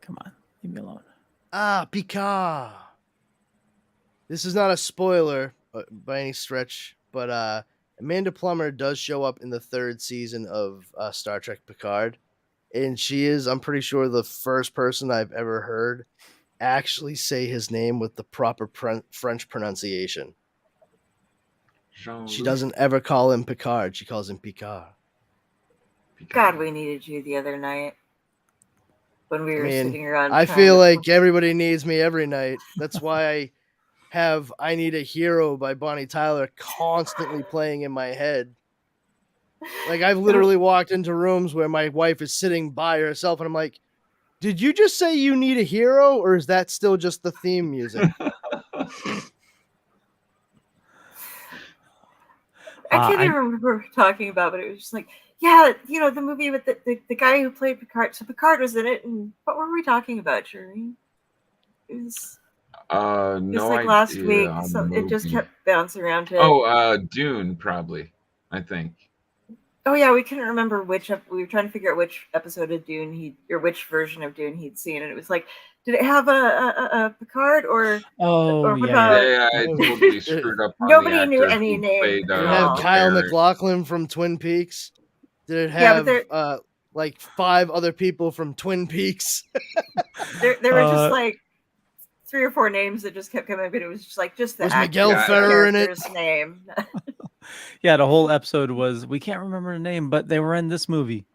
Come on, leave me alone. Picard. This is not a spoiler by any stretch, but Amanda Plummer does show up in the 3rd season of Star Trek Picard, and she is, I'm pretty sure, the first person I've ever heard actually say his name with the proper French pronunciation. She doesn't ever call him Picard. She calls him Picard. God, we needed you the other night when we were sitting around. I feel like everybody needs me every night. That's why I have I Need a Hero by Bonnie Tyler constantly playing in my head. Like, I've literally walked into rooms where my wife is sitting by herself, and I'm like, did you just say you need a hero, or is that still just the theme music? I can't even remember what we were talking about, but it was just like, yeah, the movie with the guy who played Picard. So Picard was in it, and what were we talking about, Shireen? It was no like idea. last week, so it just kept bouncing around to. Oh, Dune, probably. I think. Oh yeah, we couldn't remember which. We were trying to figure out which episode of Dune or which version of Dune he'd seen, and it was like, did it have a Picard or? Oh yeah, I totally screwed up. On Nobody the knew actor any who name. played, Did it have Kyle Eric. MacLachlan from Twin Peaks? Did it have like 5 other people from Twin Peaks? There were just like 3 or 4 names that just kept coming, but it was just like the Was Miguel Ferrer in it? name. Yeah, the whole episode was we can't remember the name, but they were in this movie.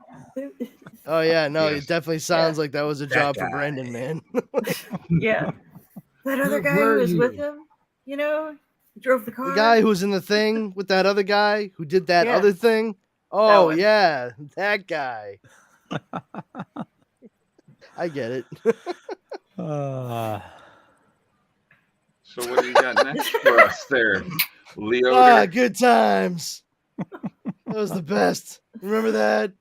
Oh yeah, no, Yes. it definitely sounds Yeah. like that was a That job for guy. Brendan, man. Yeah. That other Where guy who were was with you? him, you know, he drove the car. The guy who was in the thing with that other guy who did that Yeah. other thing. Oh one. yeah, that guy. I get it. Uh, So what do you got next for us there, Leo? Good times. That was the best. Remember that?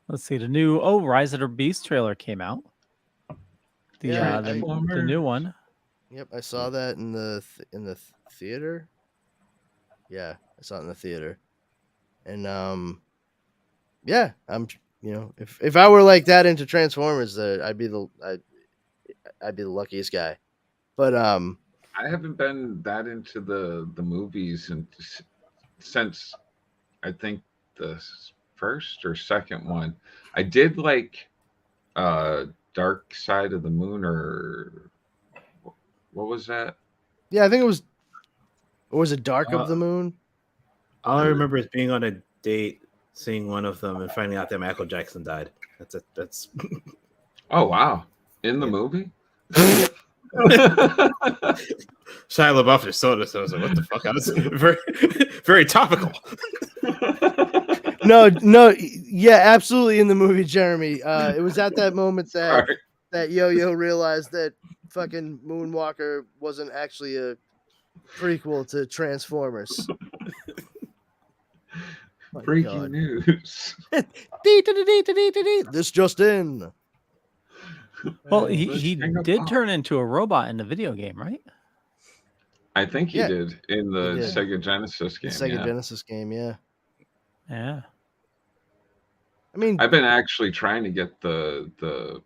let's see. The new Rise of the Beast trailer came out. Yeah, The new one. Yep, I saw that in the theater. Yeah, I saw it in the theater, and yeah, I'm if I were like that into Transformers, I'd be the luckiest guy. But I haven't been that into the movies and since I think the first or second one. I did like Dark Side of the Moon, or what was that? yeah, I think it was, or was it Dark of the Moon? All I remember is being on a date, seeing one of them, and finding out that Michael Jackson died. That's it. That's Oh wow, in the movie. Shia LaBeouf just told us. I was like, "What the fuck?" I was very, very topical. No, yeah, absolutely in the movie, Jeremy. It was at that moment that Sorry. that Yo-Yo realized that fucking Moonwalker wasn't actually a prequel to Transformers. My Breaking God. news. This just in. Well, Let's he hang up did on- turn into a robot in the video game, right? I think he Yeah, did in the he did. Sega Genesis The game. Sega yeah. Genesis game, yeah. Yeah. I mean, I've been actually trying to get the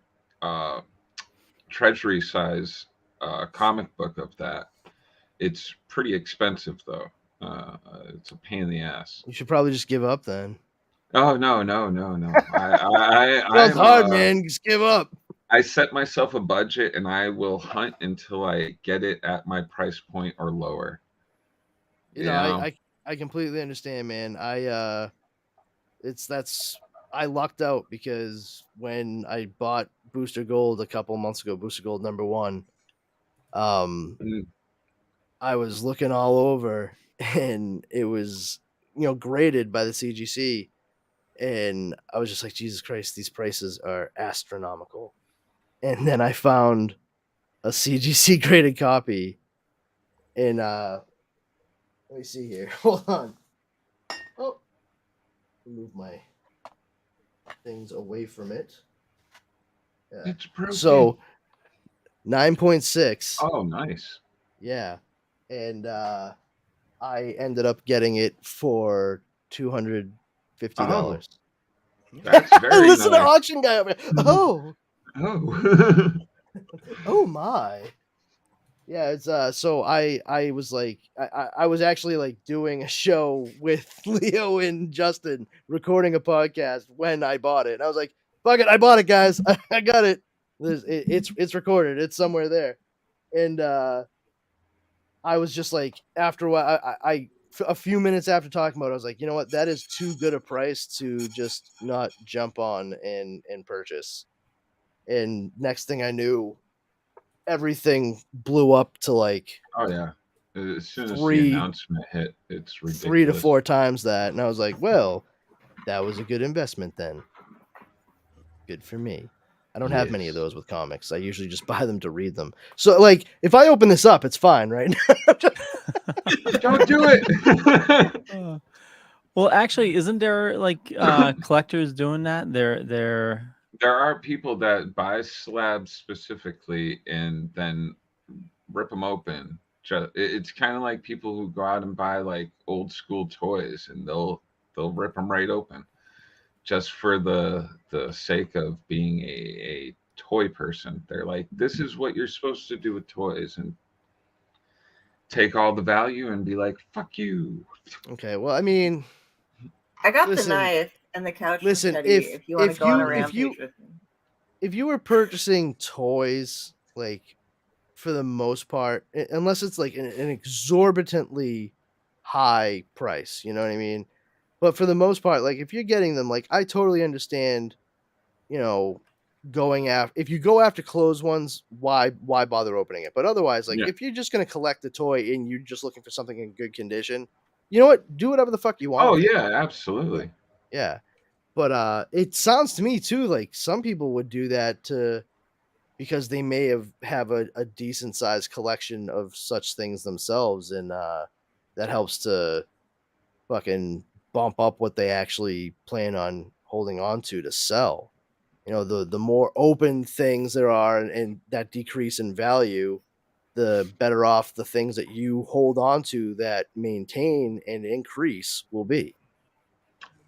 treasury size comic book of that. It's pretty expensive though. It's a pain in the ass. you should probably just give up then. Oh no. It's hard, man. Just give up. I set myself a budget and I will hunt until I get it at my price point or lower. You know, I completely understand, man. I lucked out because when I bought Booster Gold a couple months ago, Booster Gold #1, Mm. I was looking all over and it was, graded by the CGC, and I was just like, Jesus Christ, these prices are astronomical. And then I found a CGC graded copy, and let me see here. Hold on. Oh, move my things away from it. Yeah. It's broken. So 9.6. Oh, nice. Yeah. And I ended up getting it for $250. That's very Listen to nice. auction guy over here. Oh. Oh. Oh my. Yeah, it's so I was like I was actually like doing a show with Leo and Justin, recording a podcast when I bought it. And I was like, fuck it, I bought it, guys. I got it. It's recorded. It's somewhere there. And I was just like, after a while, a few minutes after talking about it, I was like, you know what, that is too good a price to just not jump on and purchase. And next thing I knew, everything blew up to like Oh yeah. As soon as Three- the announcement hit, it's ridiculous. 3 to 4 times that. And I was like, well, that was a good investment then. Good for me. I don't have many of Yes. those with comics. I usually just buy them to read them. So like, if I open this up, it's fine, right? Don't do it. Well, actually, isn't there like collectors doing that? They're There are people that buy slabs specifically and then rip them open. It's kind of like people who go out and buy like old school toys, and they'll rip them right open, just for the sake of being a toy person. They're like, this is what you're supposed to do with toys, and take all the value and be like, fuck you. Okay, well, I mean, I got Listen, the knife and the couch. listen, Teddy, if you want to go on a you- if rampage you- with me. if you were purchasing toys like for the most part, unless it's like an exorbitantly high price, you know what I mean? But for the most part, like if you're getting them, like I totally understand, you know, going after if you go after closed ones, why bother opening it? But otherwise, like Yeah. if you're just gonna collect the toy and you're just looking for something in good condition, you know what? Do whatever the fuck you want. Oh with it. yeah, absolutely. Yeah. But it sounds to me too like some people would do that because they may have a decent sized collection of such things themselves, and that helps to fucking bump up what they actually plan on holding on to sell. You know, the more open things there are and that decrease in value, the better off the things that you hold on to that maintain and increase will be.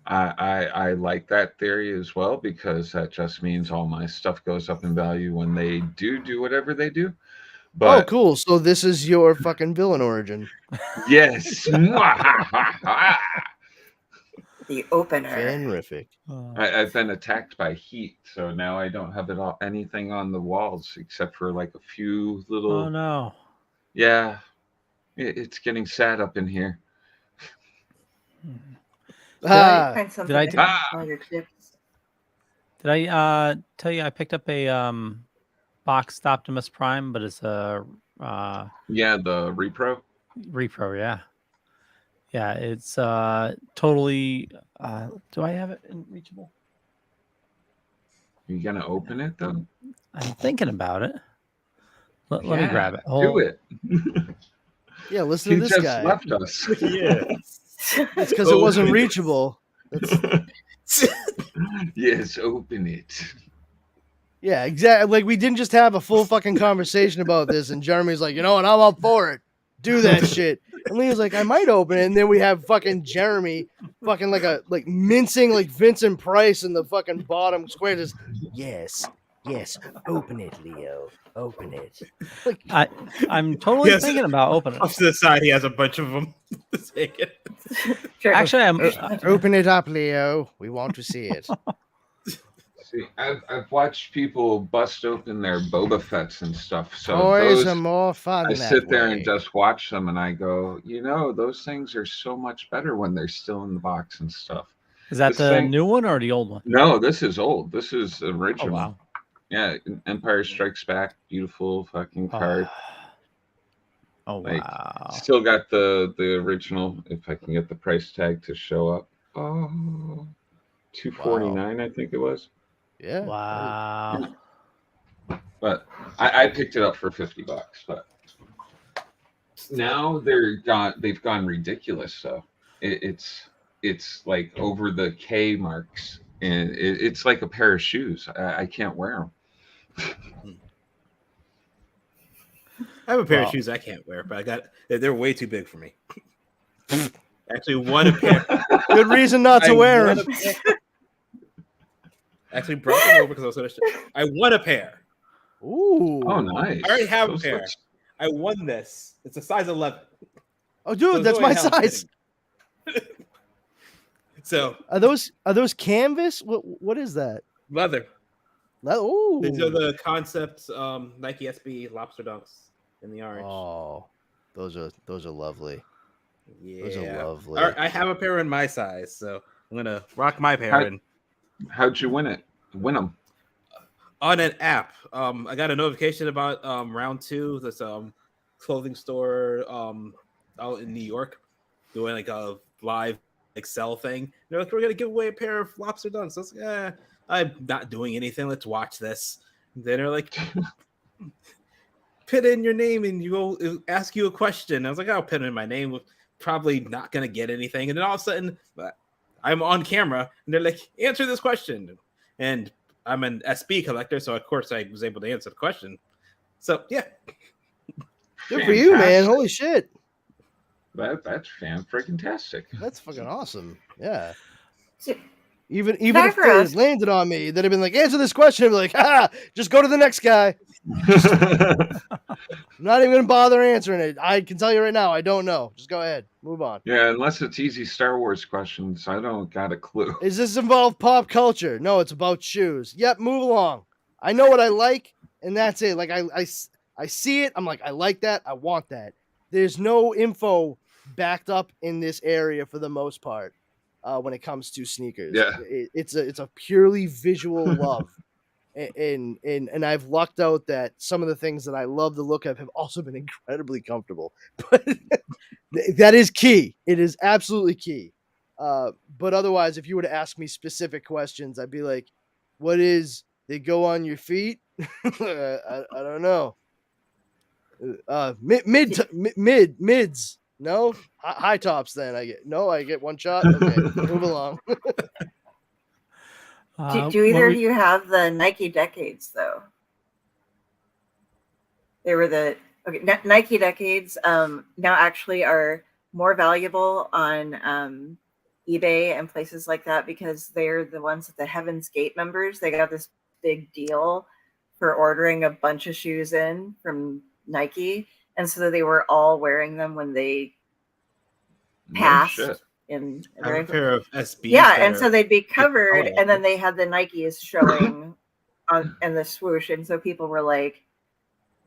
I like that theory as well, because that just means all my stuff goes up in value when they do whatever they do. Oh, But cool. So this is your fucking villain origin. yes, The opener. Fanrific. I've been attacked by heat, so now I don't have anything on the walls except for like a few little. Oh no. Yeah, it's getting sad up in here. Ah, Find something I to do- hang all your chips. Did I tell you I picked up a boxed Optimus Prime, but it's a Yeah, the repro. repro, yeah. Yeah, it's totally do I have it in reachable? You gonna open it though? I'm thinking about it. Let me Yeah, grab it. Do it. yeah, listen He to this just guy. left us. Yeah. It's because it wasn't Open it. reachable. That's, Yes, open it. yeah, exactly. Like we didn't just have a full fucking conversation about this, and Jeremy's like, you know what, I'm up for it. Do that shit. And Leah's like, I might open it, and then we have fucking Jeremy fucking like mincing like Vincent Price in the fucking bottom square. Just yes, open it, Leo. Open it. Like, I'm totally Yes. thinking about opening Off it. to the side, he has a bunch of them. Sure. Actually, I'm open it up, Leo. We want to see it. See, I've watched people bust open their Boba Fett's and stuff. So Toys those, are more fun. I that sit there way. and just watch them, and I go, those things are so much better when they're still in the box and stuff. is that this the thing- new one or the old one? No, this is old. This is Oh original. wow. Yeah, Empire Strikes Back, beautiful fucking card. Oh Like, wow. Still got the original. If I can get the price tag to show up. Oh, $249, I think it was. Yeah. Wow. But I picked it up for $50. But now they've gone ridiculous. So it's like over the K marks, and it's like a pair of shoes. I can't wear them. I have a pair Wow. of shoes I can't wear, but they're way too big for me. Actually, won a pair. Good reason not to I wear won them. a pair. Actually, brought them over because I was going to. I won a pair. Ooh. Oh, nice. I already have Those a pair. look- I won this. It's a size 11. Oh, dude, So that's no my way in hell I'm size. kidding. So Are those canvas? What is that? leather. Ooh. These are the concept Nike SB lobster dunks in the orange. Oh, those are lovely. Yeah, Those are lovely. All right, I have a pair in my size, so I'm gonna rock my pair. How- And How'd you win it? Win them? on an app, I got a notification about round 2. This clothing store out in New York doing like a live Excel thing. They're like, we're gonna give away a pair of lobster dunks. I was like, yeah, I'm not doing anything. Let's watch this. And then they're like, put in your name and it'll ask you a question. I was like, I'll put in my name. We're probably not gonna get anything. And then all of a sudden, I'm on camera and they're like, answer this question. And I'm an SB collector, so of course I was able to answer the question. So yeah, Good for you, man. Fantastic. Holy shit. That's fan-freaking-tastic. That's fucking awesome. Yeah. So- Even Can I if ever they ask- landed on me, they'd have been like, answer this question. I'd be like, just go to the next guy. I'm not even gonna bother answering it. I can tell you right now, I don't know. Just go ahead. Move on. Yeah, unless it's easy Star Wars questions, I don't got a clue. Does this involve pop culture? No, it's about shoes. Yep, move along. I know what I like, and that's it. Like I see it. I'm like, I like that. I want that. There's no info backed up in this area for the most part when it comes to sneakers. Yeah. It's a purely visual love. And I've lucked out that some of the things that I love the look of have also been incredibly comfortable. But that is key. It is absolutely key. But otherwise, if you were to ask me specific questions, I'd be like, what is they go on your feet? I don't know. Mids. No, high tops. Then I get one shot. Okay, move along. Do either of you have the Nike Decades though? They were the Nike Decades. Now actually are more valuable on eBay and places like that because they're the ones that the Heaven's Gate members. They got this big deal for ordering a bunch of shoes in from Nike, and so they were all wearing them when they passed. In I have a pair of SBs. Yeah, and so they'd be covered, and then they had the Nikes showing on and the swoosh, and so people were like,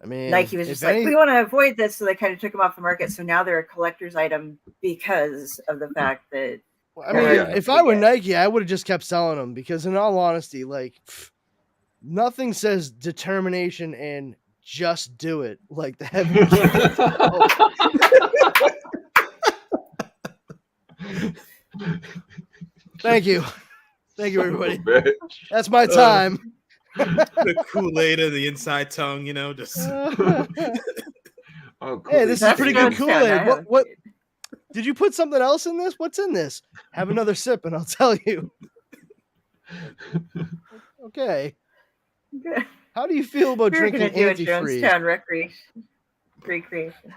I mean, Nike was just like, we want to avoid this, so they kind of took them off the market. So now they're a collector's item because of the fact that. I mean, if I were Nike, I would have just kept selling them because, in all honesty, like nothing says determination and just do it like the Heaven. Thank you, everybody. That's my time. The Kool-Aid of the inside tongue, just. Oh, cool. Hey, this is pretty good Kool-Aid. What? Did you put something else in this? What's in this? Have another sip, and I'll tell you. Okay. How do you feel about drinking antifreeze? Jonestown recreation.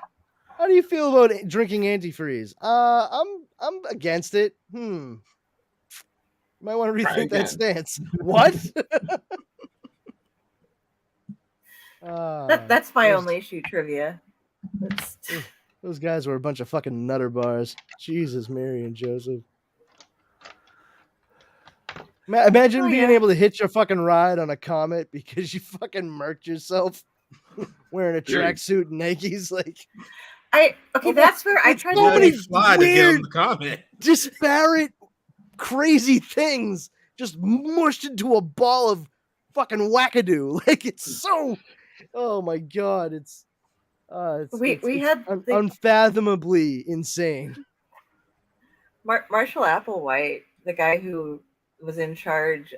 How do you feel about drinking antifreeze? I'm against it. Might want to rethink that stance. What? That's my only issue trivia. Those guys were a bunch of fucking nutter bars. Jesus, Mary and Joseph. Imagine being able to hitch a fucking ride on a Comet because you fucking murked yourself wearing a tracksuit and Nikes. Like, that's where I tried to fly to get on the Comet. Disparate, crazy things just mushed into a ball of fucking wackadoo. Like, it's so. Oh my god, it's unfathomably insane. Marshall Applewhite, the guy who was in charge,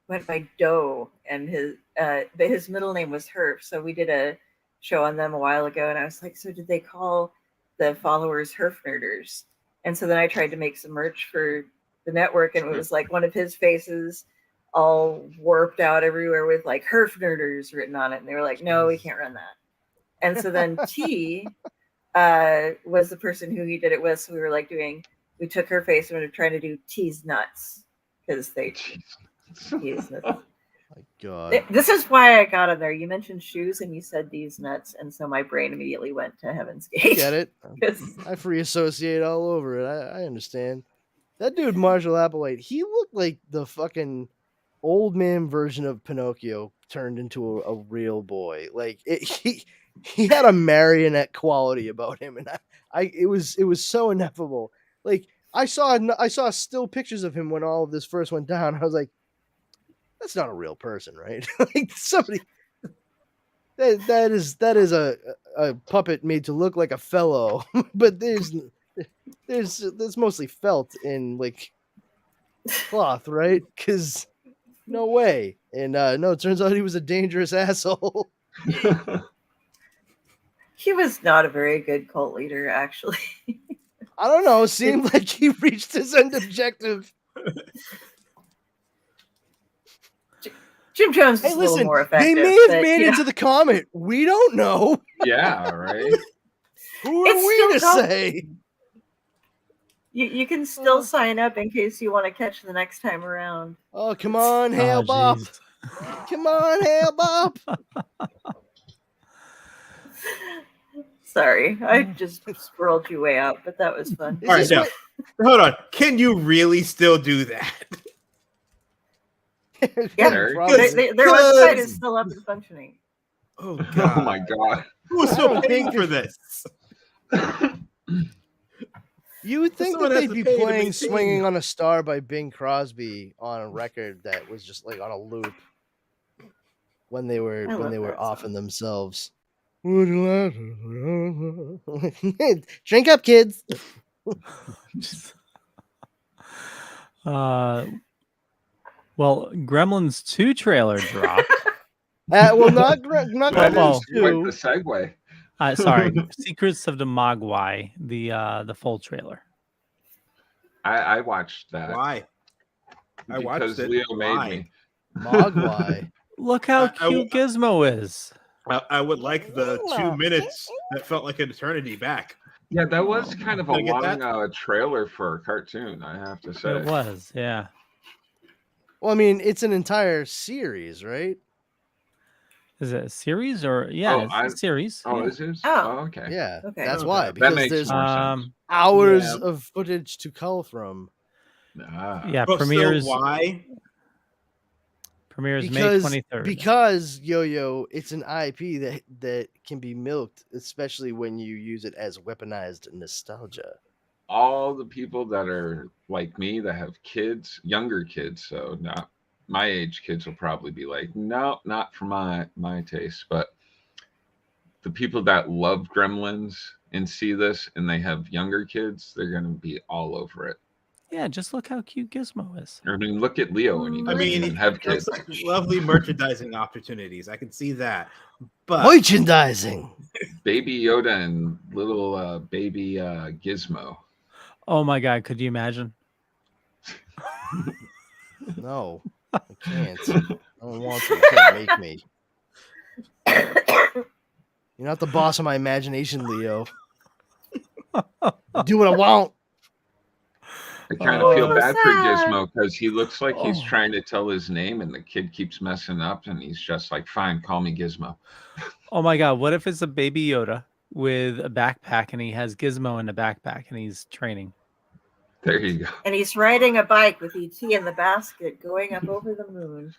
went by Doe, and his middle name was Herf. So we did a show on them a while ago, and I was like, so did they call the followers Herf Nerders? And so then I tried to make some merch for the network, and it was like one of his faces all warped out everywhere with like Herf Nerders written on it, and they were like, no, we can't run that. And so then T was the person who he did it with. So we were like we took her face and we were trying to do T's nuts because T's nuts. My God. This is why I got on there. You mentioned shoes and you said these nuts. And so my brain immediately went to Heaven's Gate. Get it? I free associate all over it. I understand. That dude, Marshall Applewhite, he looked like the fucking old man version of Pinocchio turned into a real boy. Like he had a marionette quality about him, and it was so ineffable. Like I saw still pictures of him when all of this first went down. I was like, that's not a real person, right? Like somebody that is a puppet made to look like a fellow, but there's mostly felt in like cloth, right? Because no way. And no, it turns out he was a dangerous asshole. He was not a very good cult leader, actually. I don't know. It seemed like he reached his end objective. Jim Jones is a little more effective. They may have made it to the Comet. We don't know. Yeah, right? Who are we to say? You can still sign up in case you want to catch the next time around. Oh, come on, Hale Bop. Come on, Hale Bop. Sorry, I just squirreled you way out, but that was fun. All right, now, hold on. Can you really still do that? Yeah, their website is still up and functioning. Oh god! Oh my god. Who was I so don't paying think for this? You would think Someone that has they'd to be pay to playing maintain. "Swinging on a Star" by Bing Crosby on a record that was just like on a loop when they were I love that offing song. themselves. Drink up, kids. Well, Gremlins 2 trailer dropped. Well, not That Gremlins is quite 2. the segue. Sorry, Secrets of the Mogwai, the full trailer. I watched that. Why? I watched Because it. Leo Why? made me. Mogwai. Look how I cute Gizmo is. I would like the 2 minutes that felt like an eternity back. Yeah, that was kind of a Did I get long trailer for a cartoon, I have to say. It was, yeah. Well, I mean, it's an entire series, right? Is it a series or Oh, it's a series? Oh, yeah. is it? Oh. Okay. Yeah, Okay. that's Okay. why. That Because makes there's more sense. hours Yeah. of footage to cull from. Ah. Yeah, But premieres still, why? premieres May Because 23rd. because Yo-Yo, it's an IP that can be milked, especially when you use it as weaponized nostalgia. All the people that are like me that have kids, younger kids, so not my age kids will probably be like, no, not for my taste. But the people that love Gremlins and see this and they have younger kids, they're gonna be all over it. Yeah, just look how cute Gizmo is. I mean, look at Leo when he I doesn't mean, even have kids. it's like lovely merchandising opportunities. I can see that. But Merchandising. Baby Yoda and little baby Gizmo. Oh my god, could you imagine? No, I can't. I don't want to. You can't make me. You're not the boss of my imagination, Leo. I do what I want. I kind of feel Oh, bad for sad. Gizmo because he looks like he's Oh. trying to tell his name and the kid keeps messing up and he's just like, fine, call me Gizmo. Oh my god, what if it's a baby Yoda with a backpack and he has Gizmo in the backpack and he's training? There you go. And he's riding a bike with ET in the basket going up over the moon.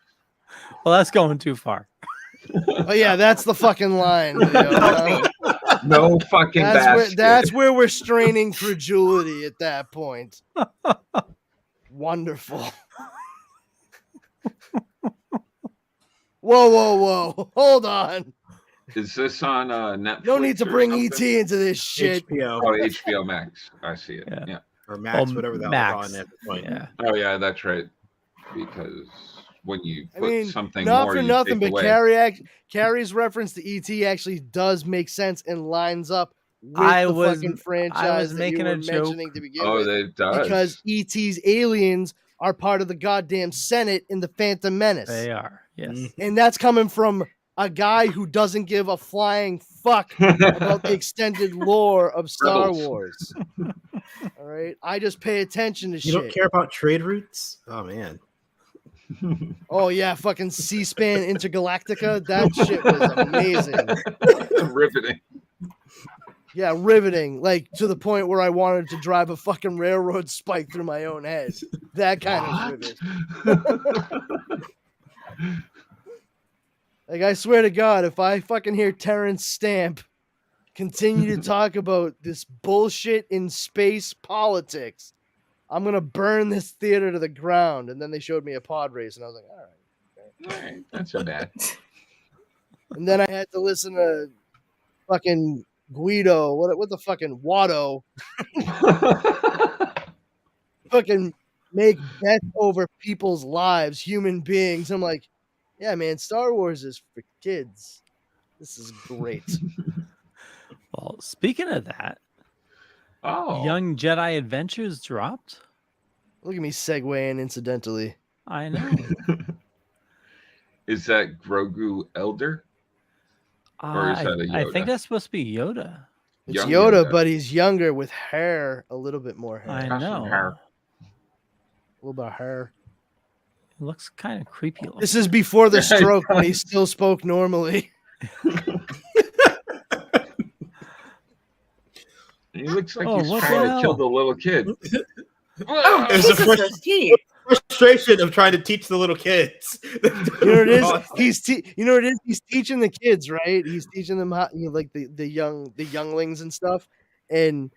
Well, that's going too far. Oh yeah, that's the fucking line, Leo. No fucking basket. That's where we're straining credulity at that point. Wonderful. Whoa. Hold on. Is this on Netflix? No need to or bring something? ET into this shit. HBO Oh, HBO Max. I see it. Yeah. Yeah. or Max, Oh, whatever the hell Max. they're calling it at this point. Yeah. Oh, yeah, that's right. Because when you I put mean, something not more, for you nothing, take but away. Carrie's reference to ET actually does make sense and lines up with I the was- fucking I franchise was that you making were a joke. mentioning to begin Oh, with. it does. Because ET's aliens are part of the goddamn Senate in the Phantom Menace. They are. Yes. And that's coming from a guy who doesn't give a flying fuck about the extended lore of Star Rebels. Wars. All right? I just pay attention to You shit. don't care about trade routes? Oh man. Oh, yeah, fucking C-SPAN Intergalactica. That shit was amazing. Riveting. Yeah, riveting. Like, to the point where I wanted to drive a fucking railroad spike through my own head. That kind of rivet. Like, I swear to God, if I fucking hear Terrence Stamp continue to talk about this bullshit in space politics, I'm going to burn this theater to the ground. And then they showed me a pod race, and I was like, all right. All right, not so bad. And then I had to listen to fucking Guido, what the fucking Watto, fucking make bets over people's lives, human beings. I'm like, yeah, man, Star Wars is for kids. This is great. Well, speaking of that, Oh, Young Jedi Adventures dropped. Look at me segueing incidentally. I know. is that Grogu Elder? Or is that a I think Yoda? that's supposed to be Yoda. It's Young Yoda, Yoda. but he's younger with hair, a little bit more hair. I Got some know. hair. A little bit of hair. It looks kind of creepy. Looking. This is before the stroke when he still spoke normally. He looks like Oh, he's what the trying to kill hell? the little kid. Oh, There's a Jesus, fresh- those teeth. frustration of trying to teach the little kids. You know what it is? You know what it is? He's teaching the kids, right? He's teaching them how, like the younglings and stuff. And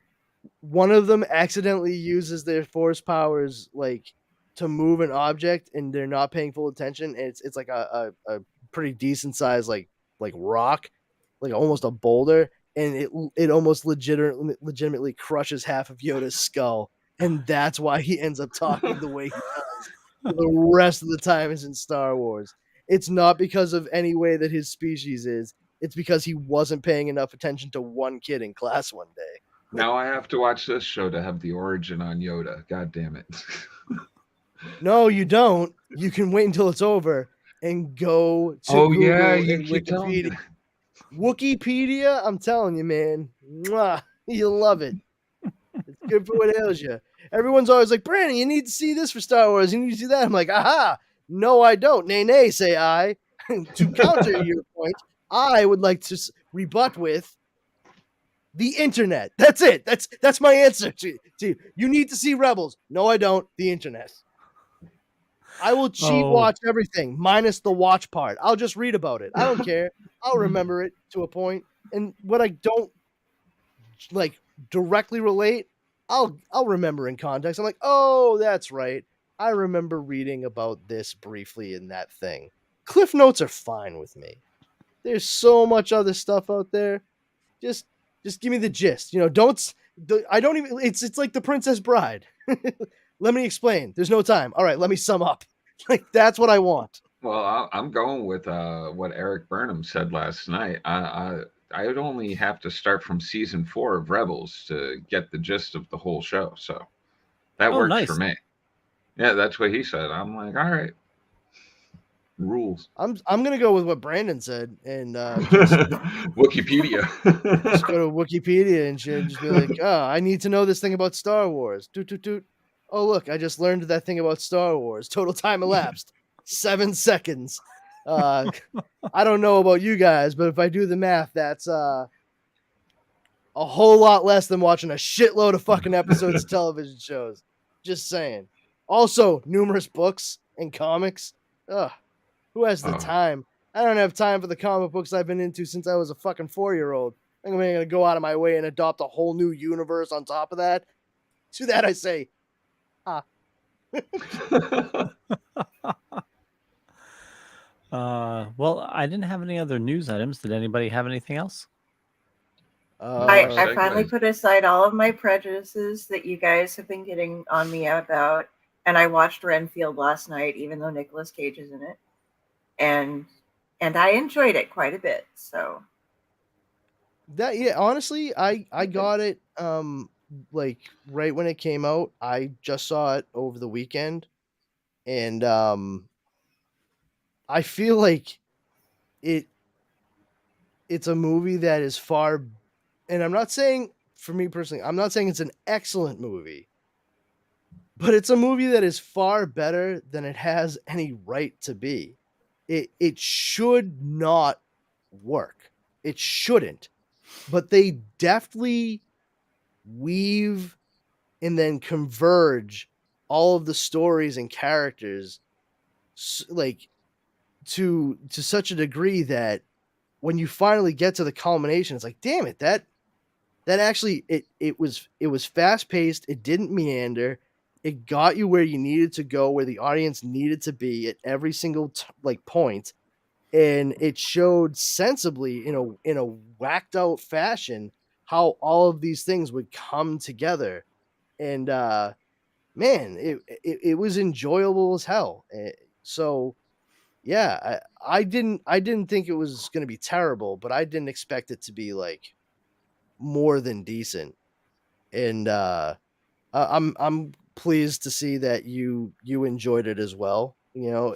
one of them accidentally uses their force powers like to move an object, and they're not paying full attention. And it's like a pretty decent size like rock, like almost a boulder, and it almost legitimately crushes half of Yoda's skull, and that's why he ends up talking the way he does. The rest of the time is in Star Wars. It's not because of any way that his species is. It's because he wasn't paying enough attention to one kid in class one day. Now I have to watch this show to have the origin on Yoda. God damn it. No, you don't. You can wait until it's over and go to Google and Wikipedia. Wikipedia, I'm telling you, man. Mwah, you'll love it. It's good for what ails you. Everyone's always like, Brandon, you need to see this for Star Wars. You need to see that. I'm like, aha. No, I don't. Nay, nay, say I. To counter your point, I would like to rebut with the internet. That's it. That's my answer to you. You need to see Rebels. No, I don't. The internet. I will cheat watch everything minus the watch part. I'll just read about it. I don't care. I'll remember it to a point. And what I don't like directly relate, I'll remember in context. I'm like, oh, that's right. I remember reading about this briefly in that thing. Cliff notes are fine with me. There's so much other stuff out there. Just give me the gist. You know, I don't even. It's like The Princess Bride. Let me explain. There's no time. All right, let me sum up. Like that's what I want. Well, I'm going with what Eric Burnham said last night. I would only have to start from season 4 of Rebels to get the gist of the whole show. So that works for me. Yeah, that's what he said. I'm like, all right, rules. I'm gonna go with what Brandon said and Wikipedia. Just go to Wikipedia and shit. Just be like, oh, I need to know this thing about Star Wars. Doot, doot, doot. Oh, look, I just learned that thing about Star Wars. Total time elapsed 7 seconds. I don't know about you guys, but if I do the math, that's a whole lot less than watching a shitload of fucking episodes of television shows. Just saying. Also, numerous books and comics. Ugh, who has the time? I don't have time for the comic books I've been into since I was a fucking 4-year-old. I'm going to go out of my way and adopt a whole new universe on top of that. To that I say, well, I didn't have any other news items. Did anybody have anything else? I finally put aside all of my prejudices that you guys have been getting on me about, and I watched Renfield last night, even though Nicolas Cage is in it, and I enjoyed it quite a bit. So honestly, I got it. Like right when it came out. I just saw it over the weekend, and I feel like it's a movie that is far, and I'm not saying, for me personally, I'm not saying it's an excellent movie, but it's a movie that is far better than it has any right to be. It should not work. It shouldn't, but they deftly weave and then converge all of the stories and characters like to such a degree that when you finally get to the culmination, it's like, damn it, that actually it was fast paced. It didn't meander. It got you where you needed to go, where the audience needed to be at every single point, and it showed sensibly in a whacked out fashion how all of these things would come together. And man, it was enjoyable as hell. So yeah, I didn't think it was going to be terrible, but I didn't expect it to be like more than decent. And I'm pleased to see that you enjoyed it as well. You know,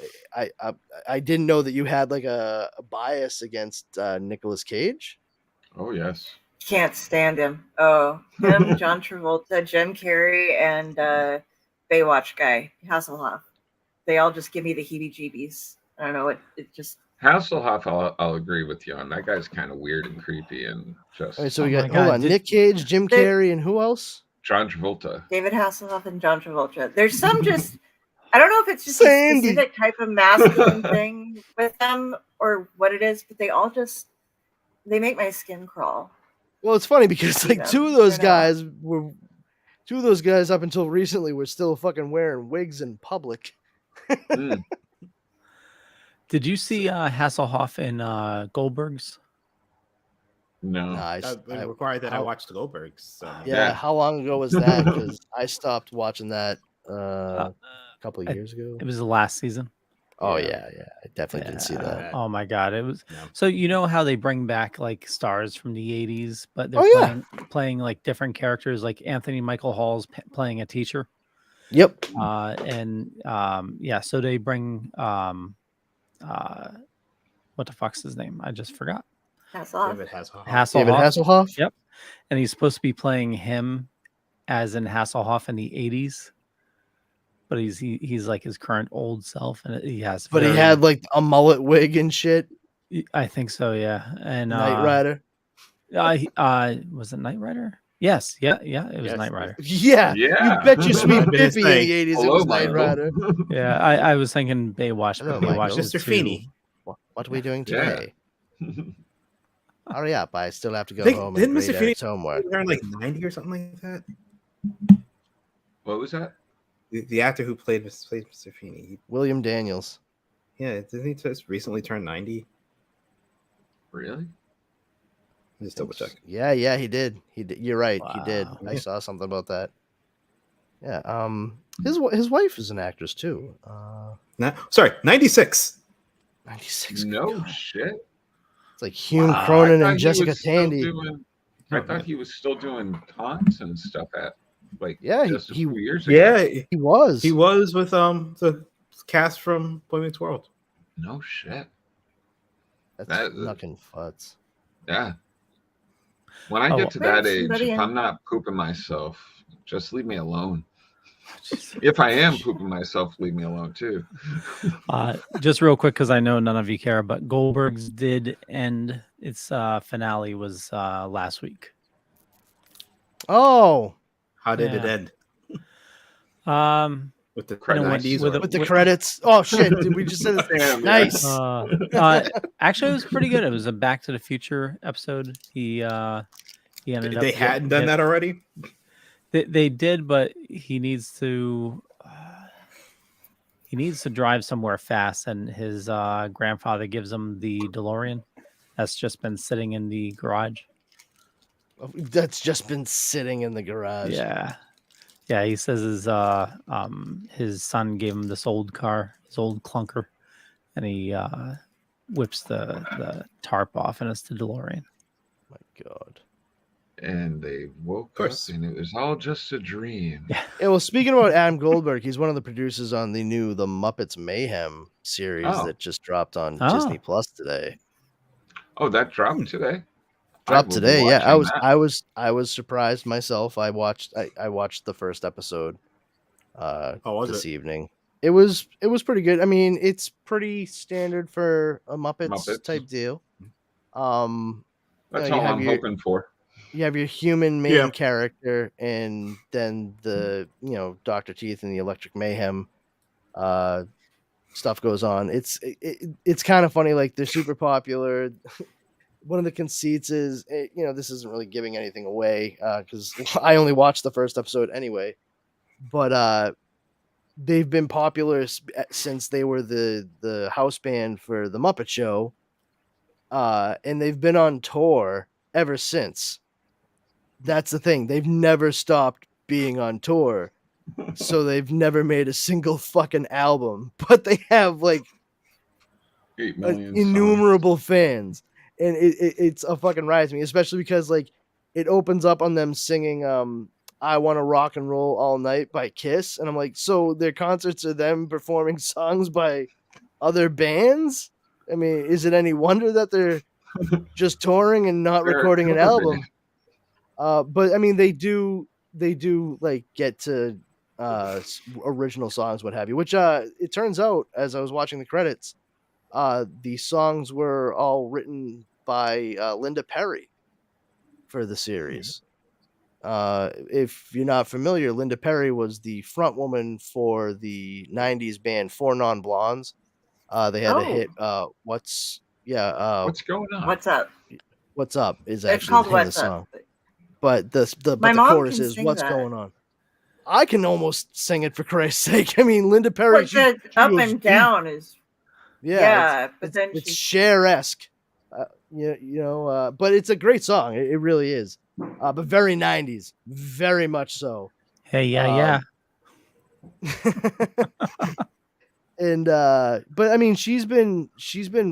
I didn't know that you had like a bias against Nicolas Cage. Oh yes. Can't stand him. Oh, him, John Travolta, Jim Carrey, and Baywatch guy, Hasselhoff. They all just give me the heebie-jeebies. I don't know. It just Hasselhoff. I'll agree with you on that. Guy's kind of weird and creepy and just. All right, so we got Nick Cage, Jim Carrey, and who else? John Travolta. David Hasselhoff and John Travolta. There's some just I don't know if it's just Sandy. a specific type of masculine thing with them or what it is, but they make my skin crawl. Well, it's funny because like Yeah, two of I those don't know. guys up until recently were still fucking wearing wigs in public. Mm. Did you see Hasselhoff in Goldberg's? No. I required that I watched the Goldbergs. So. Yeah, how long ago was that? Because I stopped watching that a couple of years ago. It was the last season. Oh yeah, I definitely did see that. Oh my god, it was. Yeah. So you know how they bring back like stars from the 80s, but they're playing like different characters. Like Anthony Michael Hall's playing a teacher. Yep. So they bring what the fuck's his name? I just forgot. David Hasselhoff. David Hasselhoff. Yep. And he's supposed to be playing him as in Hasselhoff in the 80s. But he's like his current old self, and he has. But he had like a mullet wig and shit. I think so, yeah. And Knight Rider. Was it Knight Rider? Yes, yeah, it was Knight Rider. Yeah, you bet your sweet I've been Biffy in the 80s it was Knight Rider. Yeah, I was thinking Baywatch, but Baywatch Mr. Feeney. What are we doing today? Hurry up! I still have to go home. Didn't and Mr. Feeney homework? turn like 90 or something like that? What was that? The actor who played Mr. Feeney. William Daniels. Yeah, didn't he just recently turn 90? Really? Just double check. Yeah, he did. He did. You're right. He did. Wow. I saw something about that. Yeah. His wife is an actress too. 96. 96. No God. shit. It's like Hume Cronin and he Jessica was still Tandy. I thought he was still doing taunts and stuff at just a few years ago. Yeah, He was. he was with the cast from Boy Meets World. No shit. That's fucking futz. Yeah. When I get to that age, somebody if I'm not pooping myself, just leave me alone. If I am pooping myself, leave me alone too. Just real quick, because I know none of you care, but Goldberg's did end. Its finale was last week. Oh. How did it end? With the credits. With the credits. Oh shit! Dude, we just said it. Damn, Nice. Actually, it was pretty good. It was a Back to the Future episode. He ended up. They hadn't done that already. They did, but he needs to drive somewhere fast, and his grandfather gives him the DeLorean that's just been sitting in the garage. That's just been sitting in the garage. Yeah. He says his son gave him this old car, his old clunker, and he whips the tarp off, and it's the DeLorean. My God. And they woke up, and it was all just a dream. Yeah. Well, speaking about Adam Goldberg, he's one of the producers on the Muppets Mayhem series that just dropped on Disney Plus today. Oh, that dropped today. Dropped today, yeah. I was surprised myself. I watched the first episode this evening. It was pretty good. I mean, it's pretty standard for a Muppets type deal. That's all I'm hoping for. You have your human main character, and then the Dr. Teeth and the Electric Mayhem stuff goes on. It's kind of funny. Like, they're super popular. One of the conceits is, this isn't really giving anything away because I only watched the first episode anyway. But they've been popular since they were the house band for the Muppet Show, and they've been on tour ever since. That's the thing. They've never stopped being on tour. So they've never made a single fucking album, but they have like 8 million innumerable fans. And it's a fucking riot to me, especially because like it opens up on them singing I Want to Rock and Roll All Night by Kiss. And I'm like, so their concerts are them performing songs by other bands? I mean, is it any wonder that they're just touring and not recording an album? But I mean, they do like get to original songs, what have you, which it turns out, as I was watching the credits, the songs were all written by Linda Perry for the series. if you're not familiar, Linda Perry was the front woman for the 90s band Four Non Blondes. They had a hit, What's going on? What's up? What's Up is It's actually called the name of the What's song. Up. But the My mom chorus can is sing What's that. Going On. I can almost sing it for Christ's sake. I mean, Linda Perry. But the up goes and deep. then it's Cher-esque. But it's a great song. It really is. But very 90s, very much so. Hey, yeah. And but I mean, she's been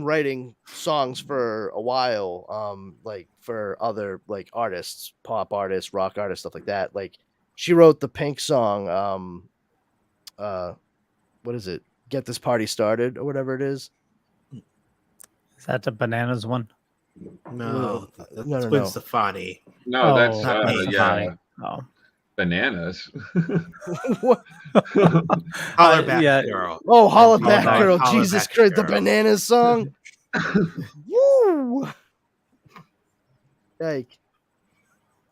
writing songs for a while, like for other like artists, pop artists, rock artists, stuff like that. Like she wrote the Pink song, what is it? Get This Party Started or whatever it is. Is that the Bananas one? No, that's No. Gwen Stefani. No, that's not Gwen Stefani. Oh. Bananas. What? Holler Back Girl. Oh, Holler Holler Back Back- Girl. Holler Jesus Back Christ, the Girl. Bananas song. Woo!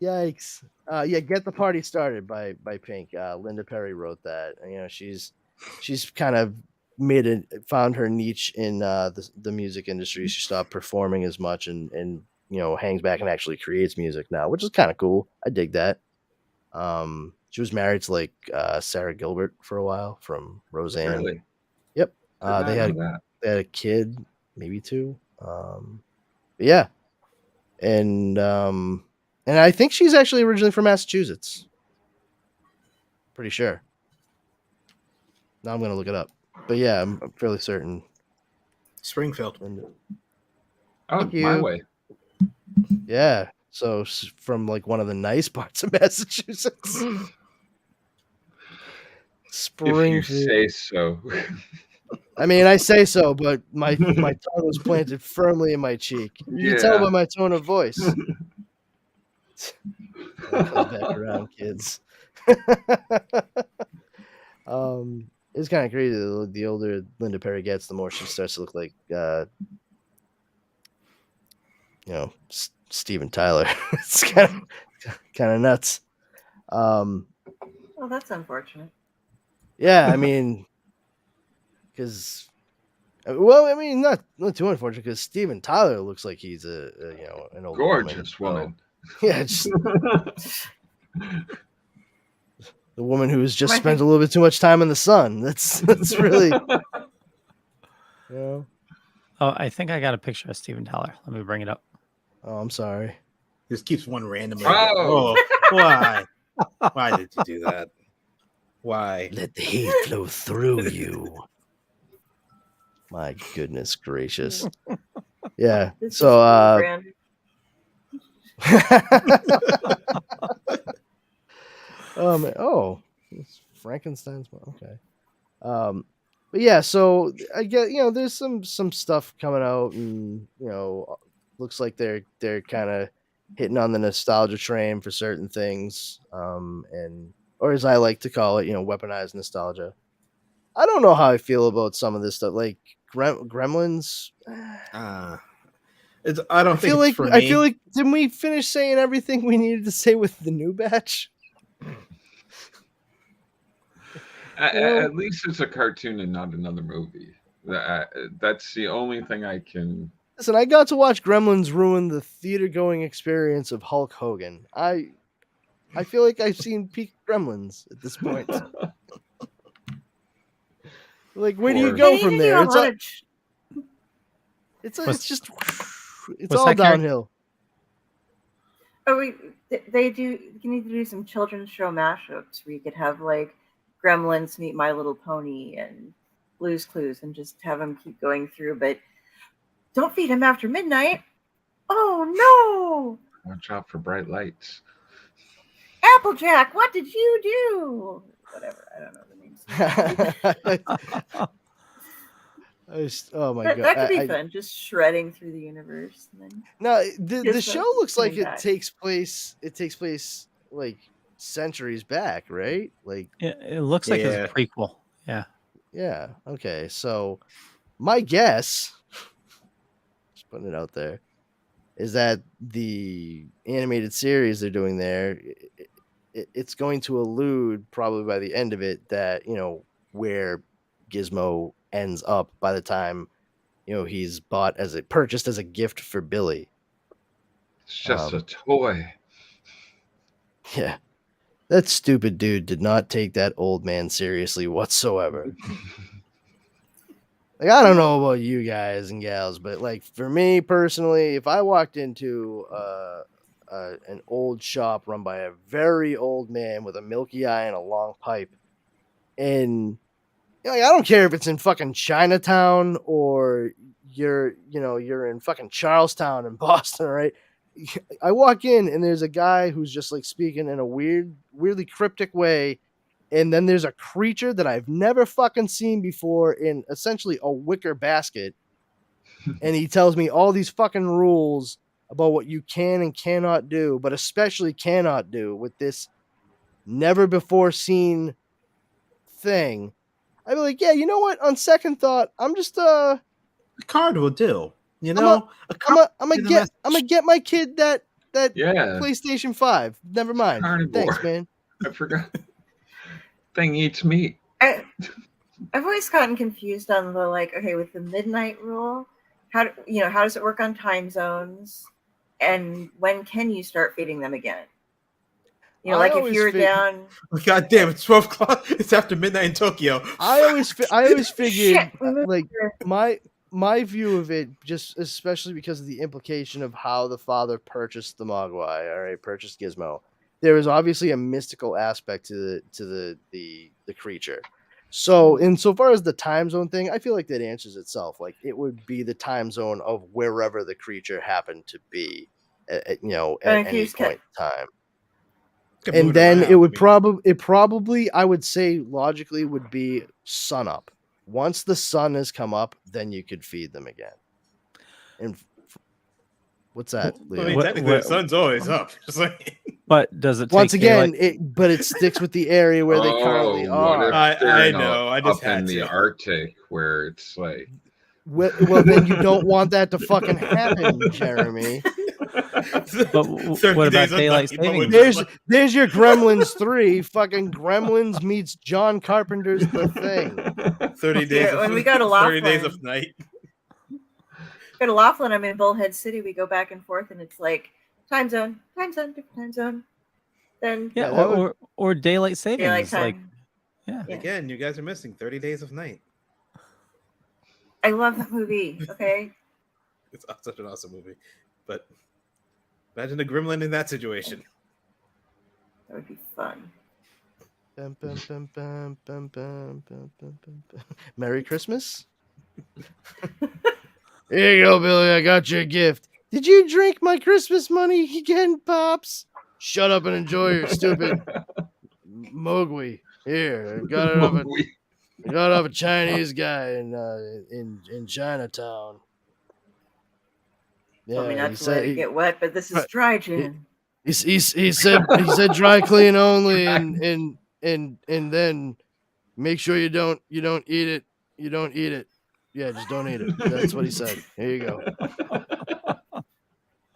Yikes. Get the Party Started by Pink. Linda Perry wrote that. And, she's kind of found her niche in the music industry. She stopped performing as much and hangs back and actually creates music now, which is kind of cool. I dig that. She was married to like Sarah Gilbert for a while from Roseanne. Really? Yep. Did not They know that. had a kid, maybe two. But yeah. And I think she's actually originally from Massachusetts. Pretty sure. Now I'm gonna look it up. But yeah, I'm fairly certain. Springfield. Oh, Thank you. my way. Yeah. So from like one of the nice parts of Massachusetts. Springfield. If you say so. I mean, I say so, but my tongue was planted firmly in my cheek. You can tell by my tone of voice. Comes back around, kids. It's kind of crazy. The older Linda Perry gets, the more she starts to look like, Steven Tyler. It's kind of nuts. Well, that's unfortunate. Yeah, I mean, because, not too unfortunate, because Steven Tyler looks like he's an old Gorgeous woman. Yeah, just the woman who's just spent a little bit too much time in the sun. That's really, Oh, I think I got a picture of Steven Tyler. Let me bring it up. Oh, I'm sorry. Just keeps one randomly. Oh. Why? Why did you do that? Why? Let the heat flow through you. My goodness gracious. Yeah. This So is brand. It's Frankenstein's. Okay. But yeah, so I get there's some stuff coming out, and looks like they're kind of hitting on the nostalgia train for certain things, or as I like to call it, weaponized nostalgia. I don't know how I feel about some of this stuff, like Gremlins. I feel like didn't we finish saying everything we needed to say with the new batch? At least it's a cartoon and not another movie. That's the only thing I can. Listen, I got to watch Gremlins ruin the theater-going experience of Hulk Hogan. I feel like I've seen peak Gremlins at this point. Like, where do you go from there? It's all downhill. They do. You need to do some children's show mashups where you could have like Gremlins meet My Little Pony and Blue's Clues, and just have them keep going through. But don't feed him after midnight. Oh no! Watch out for bright lights. Applejack, what did you do? Whatever. I don't know the names. Oh my god, that could be fun. Just shredding through the universe. And then no, the show looks like coming it back. takes place. It takes place like centuries back, right? Like It looks like it's a prequel. Yeah. Yeah. Okay. So my guess, just putting it out there, is that the animated series they're doing there, it's going to allude probably by the end of it that where Gizmo ends up by the time he's purchased as a gift for Billy. It's just a toy. Yeah, that stupid dude did not take that old man seriously whatsoever. Like, I don't know about you guys and gals, but like for me personally, if I walked into an old shop run by a very old man with a milky eye and a long pipe, and I don't care if it's in fucking Chinatown or you're in fucking Charlestown in Boston, right? I walk in and there's a guy who's just like speaking in a weirdly cryptic way. And then there's a creature that I've never fucking seen before in essentially a wicker basket. And he tells me all these fucking rules about what you can and cannot do, but especially cannot do with this never before seen thing. I'd be like, yeah, you know what? On second thought, I'm just A card will do. I'm gonna get my kid that Yeah. PlayStation 5. Never mind. Carnivore. Thanks, man. I forgot. Thing eats meat. I've always gotten confused on the okay, with the midnight rule, how does it work on time zones, and when can you start feeding them again? If you're down. God damn, it's 12 o'clock. It's after midnight in Tokyo. I always figured Shit. like my view of it, just especially because of the implication of how the father purchased the Mogwai, all right, purchased Gizmo. There was obviously a mystical aspect to the creature. So insofar as the time zone thing, I feel like that answers itself. Like it would be the time zone of wherever the creature happened to be at any point in time. And then it would probably I would say logically would be sun up. Once the sun has come up, then you could feed them again. And what's that, Leo? I mean, technically, the sun's always up. Just like... But does it once again? It sticks with the area where they currently are. I know. I just up had in the Arctic where it's like. Well, then you don't want that to fucking happen, Jeremy. But what about daylight saving? There's your Gremlins 3. Fucking Gremlins meets John Carpenter's The Thing. 30 days. When we go to Laughlin, 30 days of night. Go to Laughlin. I'm in Bullhead City. We go back and forth, and it's like time zone, different time zone. Then or daylight savings. Daylight time. Yeah. Again, you guys are missing 30 Days of Night. I love that movie. Okay. It's such an awesome movie, but imagine a gremlin in that situation. That would be fun. Merry Christmas. Here you go, Billy. I got you a gift. Did you drink my Christmas money again, Pops? Shut up and enjoy your stupid Mogwai. Here, I got it off a Chinese guy in Chinatown. Yeah, I mean, not to let it get wet, but this is dry gin. He said dry clean only, and then make sure you don't eat it. You don't eat it. Yeah, just don't eat it. That's what he said. Here you go.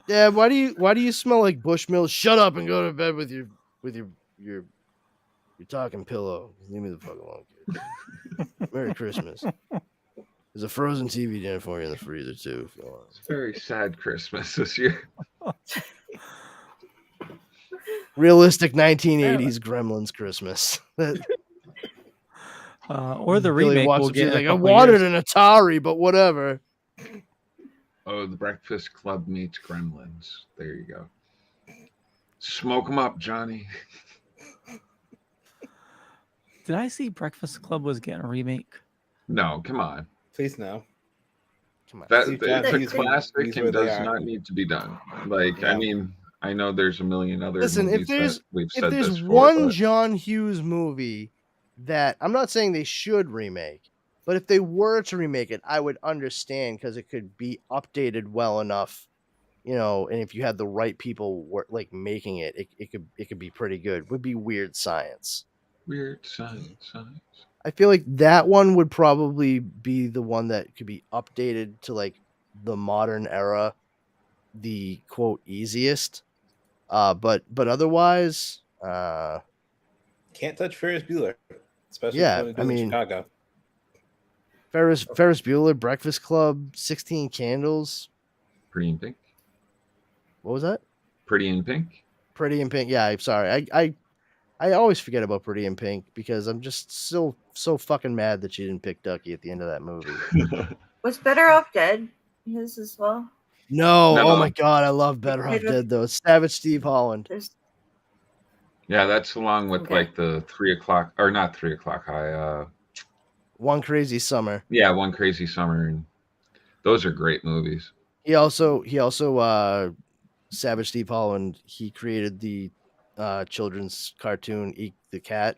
Yeah, why do you smell like Bushmills? Shut up and go to bed with your talking pillow. Leave me the fuck alone, kid. Merry Christmas. There's a frozen TV dinner for you in the freezer too, if you want. It's a very sad Christmas this year. Realistic 1980s Gremlins Christmas. Or the remake will get like, I wanted an Atari, but whatever. Oh, the Breakfast Club meets Gremlins. There you go. Smoke them up, Johnny. Did I see Breakfast Club was getting a remake? No, come on. Please no. Come on. It's a classic and does not need to be done. Like, yeah. I mean, I know there's a million other movies that we've said this for. One John Hughes movie that I'm not saying they should remake, but if they were to remake it, I would understand because it could be updated well enough, and if you had the right people like making it, it could be pretty good. Would be Weird Science. Weird Science. I feel like that one would probably be the one that could be updated to like the modern era the quote easiest. But otherwise, Can't touch Ferris Bueller, especially yeah, when they I do it in mean, Chicago. Ferris Bueller, Breakfast Club, 16 Candles. Pretty in Pink. What was that? Pretty in Pink. Pretty in Pink. Yeah, I'm sorry. I always forget about Pretty in Pink because I'm just so fucking mad that she didn't pick Ducky at the end of that movie. Was Better Off Dead his as well? No, No. oh my god, I love Better Off Dead though. Savage Steve Holland. Yeah, that's along with Okay. like the 3 o'clock or not 3 o'clock high. One Crazy Summer. Yeah, One Crazy Summer, and those are great movies. He also Savage Steve Holland, he created the children's cartoon Eek the Cat.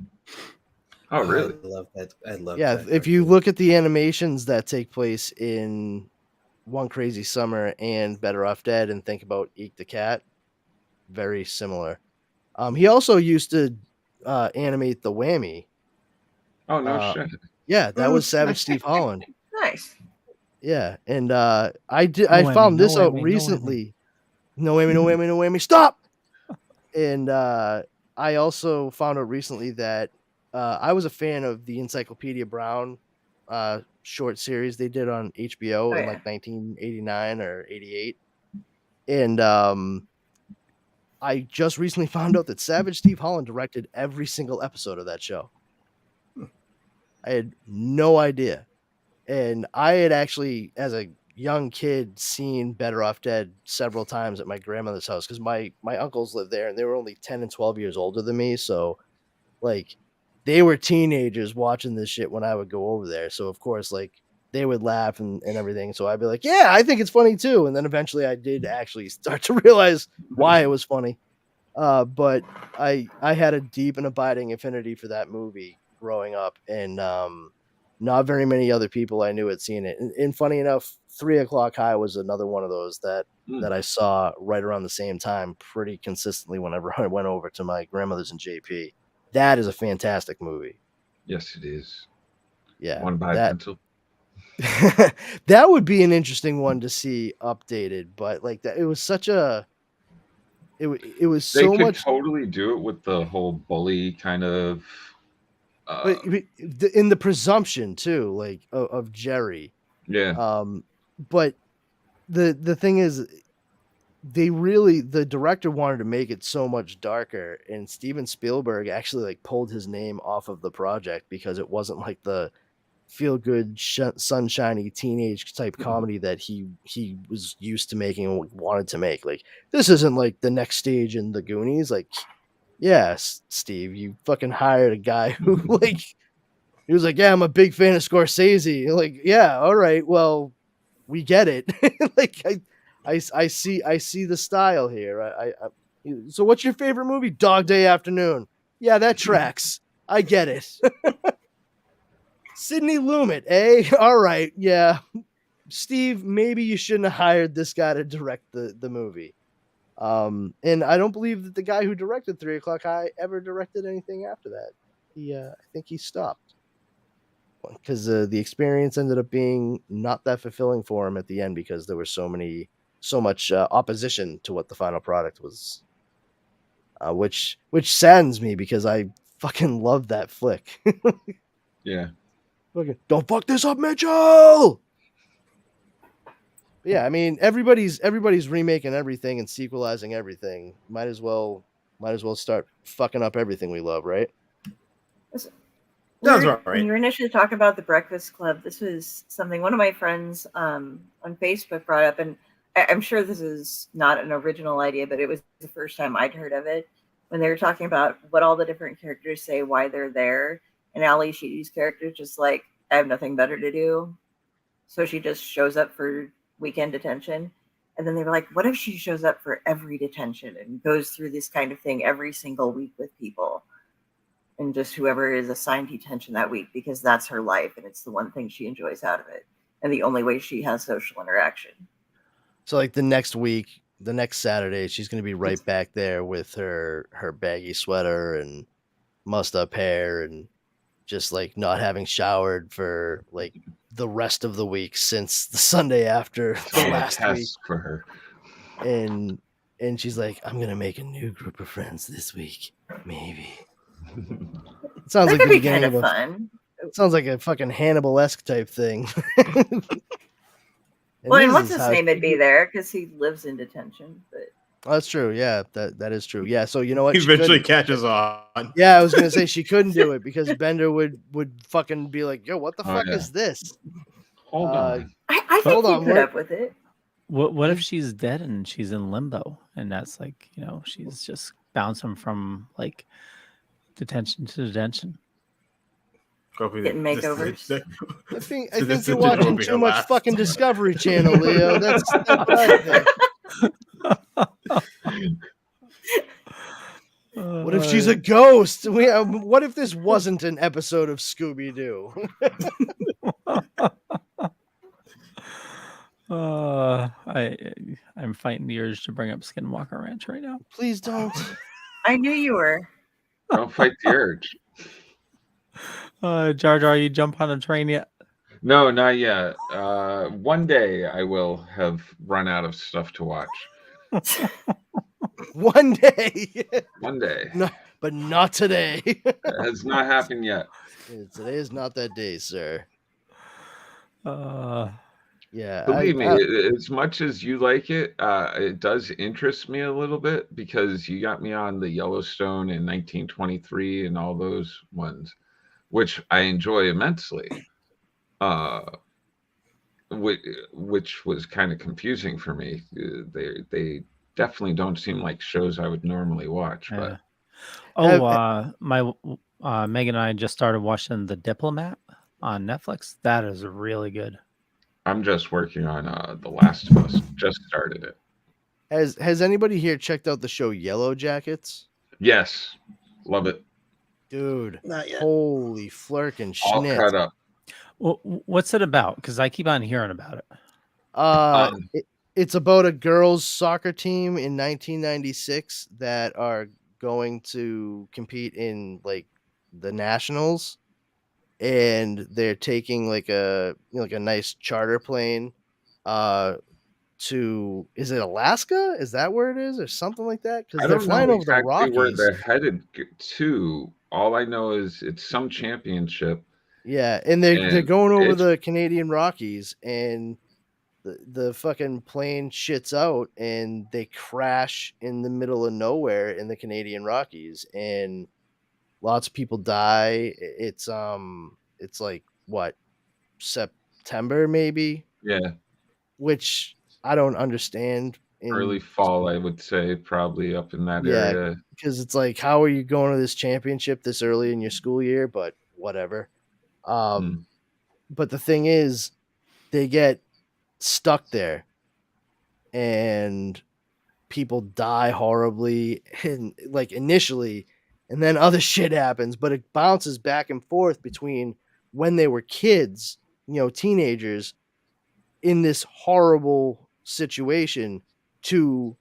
Oh, really? I love that. I love Yeah, that. if you look at the animations that take place in One Crazy Summer and Better Off Dead and think about Eek the Cat, very similar. He also used to animate the Whammy. Oh, no Uh, shit. Yeah, that was Savage Steve Holland. Nice. Yeah, and I whammy, found this no out whammy, no recently. No whammy, no whammy, no whammy. Stop. And I also found out recently that I was a fan of the Encyclopedia Brown short series they did on HBO Oh, in yeah. like 1989 or 88. And I just recently found out that Savage Steve Holland directed every single episode of that show. I had no idea. And I had actually, as a young kid, seen Better Off Dead several times at my grandmother's house because my uncles lived there and they were only 10 and 12 years older than me. So, like, they were teenagers watching this shit when I would go over there. So, of course, like, they would laugh and everything. So I'd be like, yeah, I think it's funny too. And then eventually I did actually start to realize why it was funny. But I had a deep and abiding affinity for that movie growing up, and not very many other people I knew had seen it. And funny enough, 3 o'clock high was another one of those that I saw right around the same time pretty consistently whenever I went over to my grandmother's in JP. That is a fantastic movie. Yes, it is. Yeah. One by pencil. That would be an interesting one to see updated, but like that, it was such a it was They so could much totally do it with the whole bully kind of. but in the presumption too, like of Jerry. Yeah. But the thing is, the director wanted to make it so much darker, and Steven Spielberg actually like pulled his name off of the project because it wasn't like the feel good sunshiny teenage type comedy that he was used to making and wanted to make. Like, this isn't like the next stage in the Goonies. Like, yes, Steve, you fucking hired a guy who like he was like, yeah, I'm a big fan of Scorsese. You're like, yeah, all right, well, we get it. Like, I see the style here. So what's your favorite movie? Dog Day Afternoon. Yeah, that tracks. I get it. Sidney Lumet, eh? All right, yeah. Steve, maybe you shouldn't have hired this guy to direct the movie. And I don't believe that the guy who directed 3 O'Clock High ever directed anything after that. I think he stopped because the experience ended up being not that fulfilling for him at the end because there was so much opposition to what the final product was, which saddens me because I fucking love that flick. Yeah. Don't fuck this up, Mitchell. Yeah, I mean everybody's remaking everything and sequelizing everything. Might as well start fucking up everything we love, right? Sounds about right. When you were initially talking about the Breakfast Club, this was something one of my friends on Facebook brought up, and I'm sure this is not an original idea, but it was the first time I'd heard of it when they were talking about what all the different characters say, why they're there. And Ali Sheedy's character just like, I have nothing better to do. So she just shows up for weekend detention. And then they were like, what if she shows up for every detention and goes through this kind of thing every single week with people? And just whoever is assigned detention that week, because that's her life. And it's the one thing she enjoys out of it. And the only way she has social interaction. So like the next week, the next Saturday, she's going to be right back there with her baggy sweater and mussed up hair and just like not having showered for like the rest of the week since the Sunday after the last week for her. and she's like, I'm gonna make a new group of friends this week, maybe. It sounds That like could the be beginning kind of of a. fun. Sounds like a fucking Hannibal-esque type thing. Well, and this what's is his how name would be there because he lives in detention. But Oh, that's true. Yeah, that is true. Yeah, so you know what? He She eventually couldn't. catches on. Yeah, I was gonna say she couldn't do it because Bender would fucking be like, "Yo, what the Oh, fuck yeah. is this?" Hold on. I think Hold he'd on, put what? up with it. What if she's dead and she's in limbo, and that's like, she's just bouncing from like detention to detention. Getting makeovers. I think So this you're will watching be too her much last. fucking Discovery Channel, Leo. That's what I think. What if she's a ghost? What if this wasn't an episode of Scooby Doo? I'm fighting the urge to bring up Skinwalker Ranch right now. Please don't. I knew you were. Don't fight the urge. Jar Jar, you jump on a train yet? No, not yet. One day I will have run out of stuff to watch. One day. One day. No, but not today. It has not happened yet. Today is not that day, sir. Yeah. Believe me, as much as you like it, it does interest me a little bit because you got me on the Yellowstone in 1923 and all those ones, which I enjoy immensely. Which was kind of confusing for me. They definitely don't seem like shows I would normally watch. Yeah. But Megan and I just started watching The Diplomat on Netflix. That is really good. I'm just working on The Last of Us. Just started it. Has anybody here checked out the show Yellow Jackets? Yes, love it. Dude, Not yet. holy flirkin' All schnitz. cut up. Well, what's it about? Because I keep on hearing about it. It's about a girls' soccer team in 1996 that are going to compete in like the nationals, and they're taking like a nice charter plane to, is it Alaska? Is that where it is, or something like that? Because I they're don't flying know over the exactly where Rockies. they're headed to. All I know is it's some championship. Yeah, and they're And going over it's- the Canadian Rockies, and the fucking plane shits out, and they crash in the middle of nowhere in the Canadian Rockies, and lots of people die. It's like what, September maybe, Yeah, which I don't understand. early fall, I would say, probably up in that Yeah, area. because it's like, how are you going to this championship this early in your school year? But whatever. But the thing is, they get stuck there, and people die horribly, and like initially, and then other shit happens. But it bounces back and forth between when they were kids, teenagers, in this horrible situation, to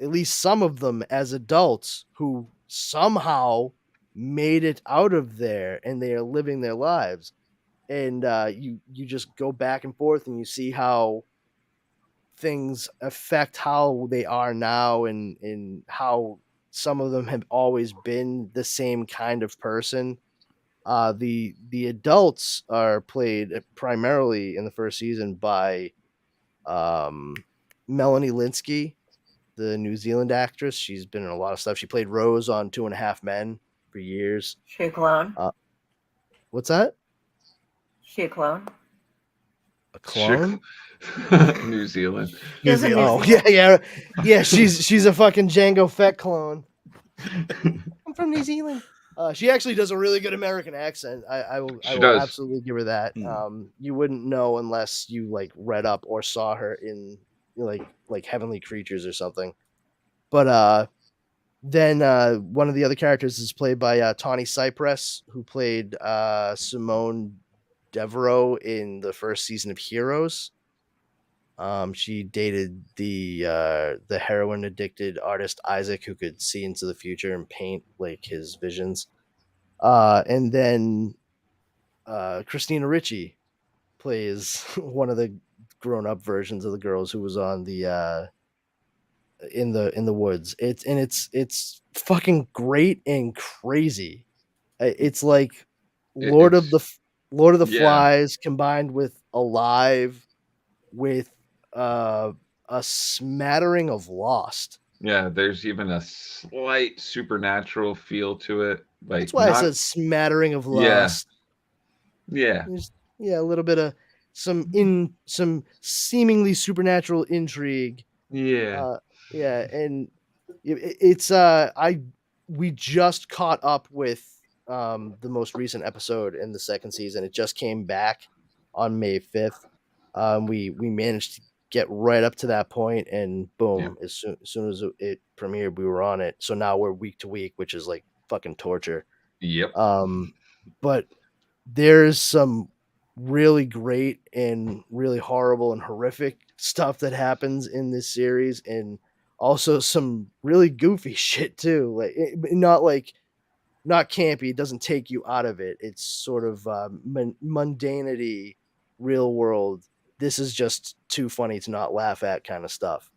at least some of them as adults who somehow made it out of there and they are living their lives. And you just go back and forth, and you see how things affect how they are now, and how some of them have always been the same kind of person. The adults are played primarily in the first season by Melanie Linsky, the New Zealand actress. She's been in a lot of stuff. She played Rose on 2.5 Men for years. She a clone? What's that? She a clone? A clone? New Zealand. She's a New Oh, Zealand. yeah. She's a fucking Jango Fett clone. I'm from New Zealand. She actually does a really good American accent. I will does. absolutely give her that. You wouldn't know unless you like read up or saw her in like Heavenly Creatures or something. But then one of the other characters is played by Tawny Cypress, who played Simone Devereaux in the first season of Heroes. She dated the heroin addicted artist Isaac, who could see into the future and paint like his visions. And then Christina Ricci plays one of the grown up versions of the girls who was on the in the woods. It's fucking great and crazy. It's like Lord of the It's Lord of the yeah, Flies combined with Alive with a smattering of Lost. yeah. There's even a slight supernatural feel to it. That's Like why I not said smattering of yeah, Lost. yeah, There's yeah, a little bit of some seemingly supernatural intrigue. yeah, Uh yeah, and it's I we just caught up with the most recent episode in the second season. It just came back on May 5th. We managed to get right up to that point, and yeah. boom, as soon as it premiered, we were on it. So now we're week to week, which is like fucking torture. Yep. But there's some really great and really horrible and horrific stuff that happens in this series, and also some really goofy shit too. Not campy. It doesn't take you out of it. It's sort of mundanity, real world. This is just too funny to not laugh at kind of stuff.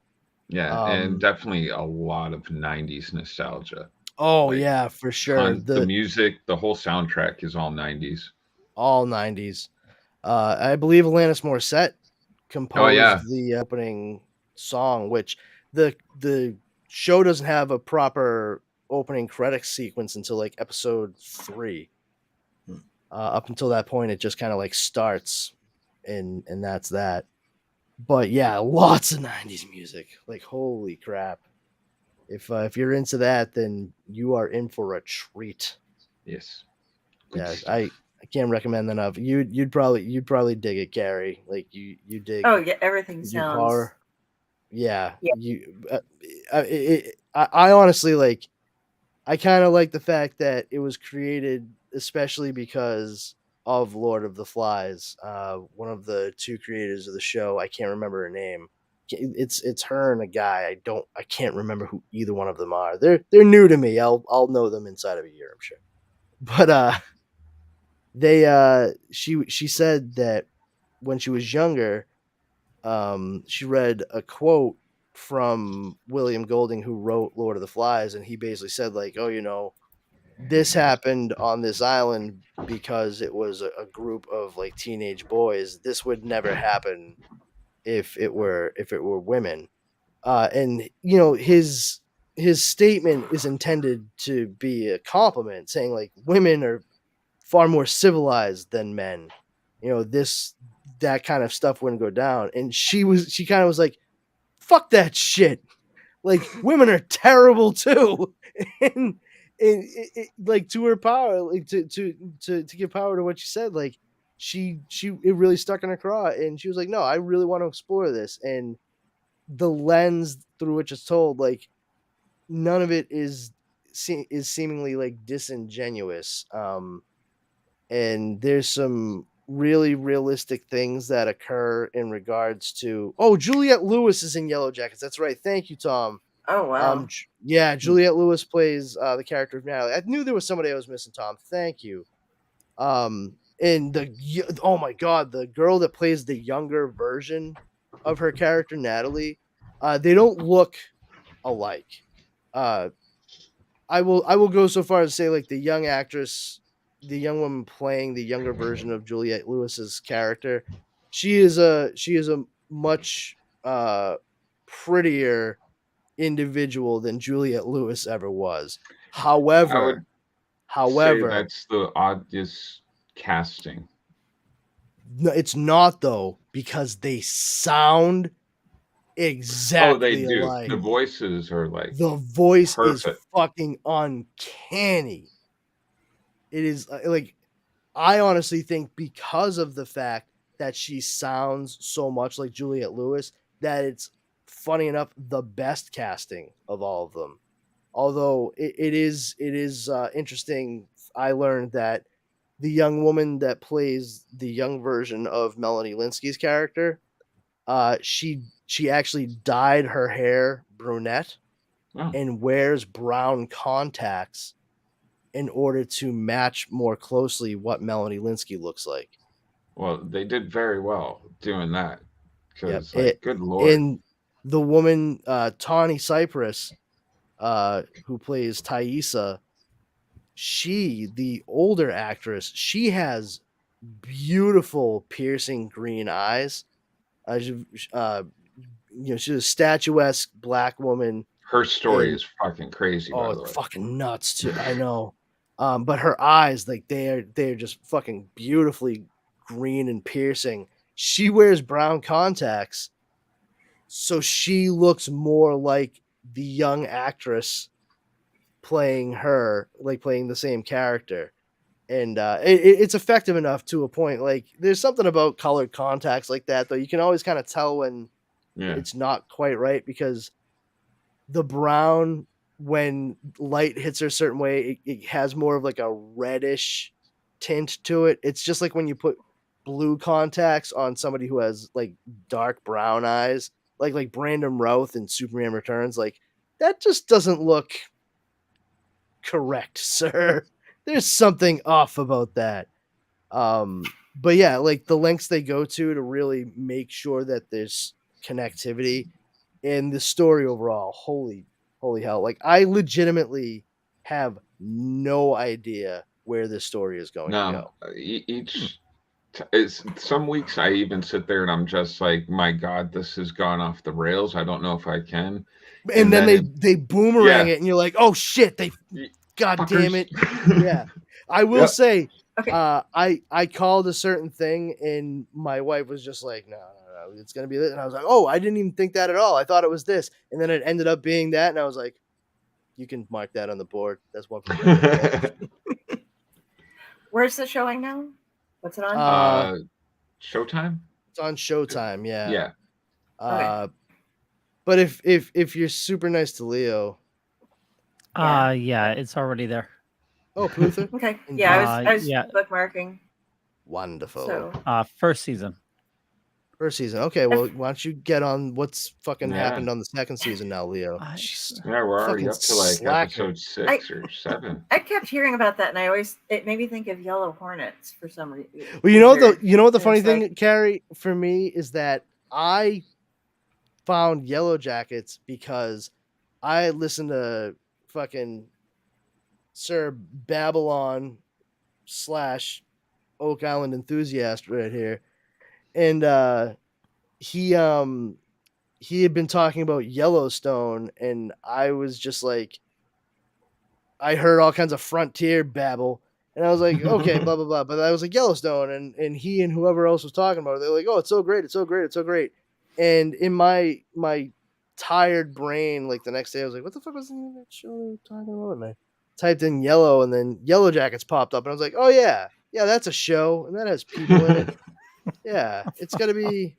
Yeah, and Um, definitely a lot of 90s nostalgia. oh Like yeah, for sure. tons the music, the whole soundtrack is all 90s. All 90s. I believe Alanis Morissette Oh yeah. composed the opening song, which the show doesn't have a proper opening credits sequence until like episode 3. Up until that point, it just kind of like starts, and that's that. But yeah, lots of 90s music. Like holy crap! If you're into that, then you are in for a treat. Yes. Good Yeah, stuff. I can't recommend that enough. You'd probably dig it, Kari. Like you dig Oh yeah, everything you dig sounds. horror. Yeah, Yeah. I honestly like. I kind of like the fact that it was created especially because of Lord of the Flies. One of the two creators of the show, I can't remember her name. It's her and a guy. I can't remember who either one of them are. They're new to me. I'll know them inside of a year, I'm sure. But they she said that when she was younger, she read a quote from William Golding, who wrote Lord of the Flies, and he basically said like, oh, this happened on this island because it was a group of like teenage boys. This would never happen if it were women. And his statement is intended to be a compliment, saying like women are far more civilized than men. That kind of stuff wouldn't go down. And she kind of was like, fuck that shit. Like women are terrible too. and like to her power, like to give power to what she said, like she it really stuck in her craw, and she was like, no, I really want to explore this. And the lens through which it's told, like none of it is seemingly like disingenuous. And there's some really realistic things that occur in regards to. Oh, Juliette Lewis is in Yellow Jackets. That's right. Thank you, Tom. Oh wow. Yeah, Juliette Lewis plays the character of Natalie. I knew there was somebody I was missing, Tom. Thank you. And oh my god, the girl that plays the younger version of her character, Natalie, they don't look alike. I will go so far as to say like the young actress, the young woman playing the younger version of Juliette Lewis's character, she is a much prettier individual than Juliette Lewis ever was. I would say However, that's the oddest casting. no, it's not though, because they sound Oh, they exactly do. alike. The voices are like The voice is perfect. fucking uncanny. It is like I honestly think because of the fact that she sounds so much like Juliette Lewis, that it's funny enough the best casting of all of them. Although it is interesting, I learned that the young woman that plays the young version of Melanie Linsky's character, she actually dyed her hair brunette Oh, and wears brown contacts in order to match more closely what Melanie Linsky looks like. well, they did very well doing that Yep. because, like, good lord. And the woman Tawny Cypress, who plays Thaisa, the older actress, she has beautiful piercing green eyes. She's a statuesque black woman. Her story and- is fucking crazy, by Oh, the way. it's fucking nuts too. I know. But her eyes, like they're just fucking beautifully green and piercing. She wears brown contacts, so she looks more like the young actress playing her, like playing the same character. And it's effective enough to a point. Like there's something about colored contacts like that, though. You can always kind of tell when Yeah. it's not quite right, because the brown, when light hits her a certain way, it has more of like a reddish tint to it. It's just like when you put blue contacts on somebody who has like dark brown eyes, like Brandon Routh in Superman Returns. Like that just doesn't look correct, sir. There's something off about that. But yeah, like the lengths they go to really make sure that there's connectivity in the story overall. Holy hell. Like I legitimately have no idea where this story is going to No, go. it's some weeks I even sit there and I'm just like, my God, this has gone off the rails. I don't know if I can. And then it- they boomerang Yeah. it and you're like, oh shit, they God damn it. Yeah. I will Yep. say, Okay. I called a certain thing and my wife was just like, no, it's gonna be this. And I was like, oh, I didn't even think that at all. I thought it was this. And then it ended up being that, and I was like, you can mark that on the board. That's one for Where's the showing now? What's it on? Showtime? It's on Showtime, yeah. Yeah. Okay. But if you're super nice to Leo, Yeah, it's already there. oh, Pluther, Okay. Yeah, I was yeah. bookmarking. wonderful. So First season. First season. Okay, well, why don't you get on what's fucking Yeah. happened on the second season now, Leo? Yeah, we're already Fucking up to like slacker. episode 6 or 7. I kept hearing about that, and it made me think of Yellow Hornets for some reason. Well, you know what the And funny it's thing, like- Kari, for me is that I found Yellow Jackets because I listened to fucking Sir Babylon / Oak Island enthusiast right here, and he had been talking about Yellowstone, and I was just like, I heard all kinds of frontier babble, and I was like, okay, blah blah blah. But I was like Yellowstone, and he and whoever else was talking about it, they're like, oh, it's so great, it's so great, it's so great. And in my tired brain, like the next day, I was like, what the fuck was that show they were talking about? And I typed in Yellow, and then Yellow Jackets popped up, and I was like, oh yeah, that's a show, and that has people in it. Yeah, it's gotta be.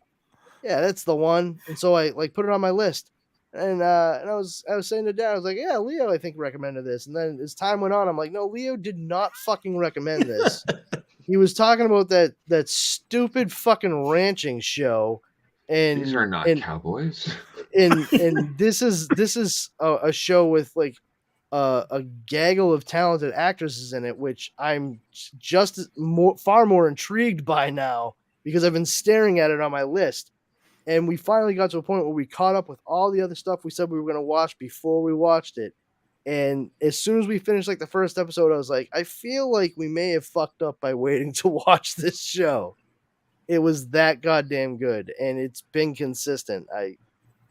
Yeah, that's the one. And so I like put it on my list. And I was saying to Dad, I was like, yeah, Leo, I think recommended this. And then as time went on, I'm like, no, Leo did not fucking recommend this. He was talking about that stupid fucking ranching show. And These are not cowboys. and this is a show with like a gaggle of talented actresses in it, which I'm far more intrigued by now because I've been staring at it on my list. And we finally got to a point where we caught up with all the other stuff we said we were going to watch before we watched it. And as soon as we finished like the first episode, I was like, I feel like we may have fucked up by waiting to watch this show. It was that goddamn good, and it's been consistent.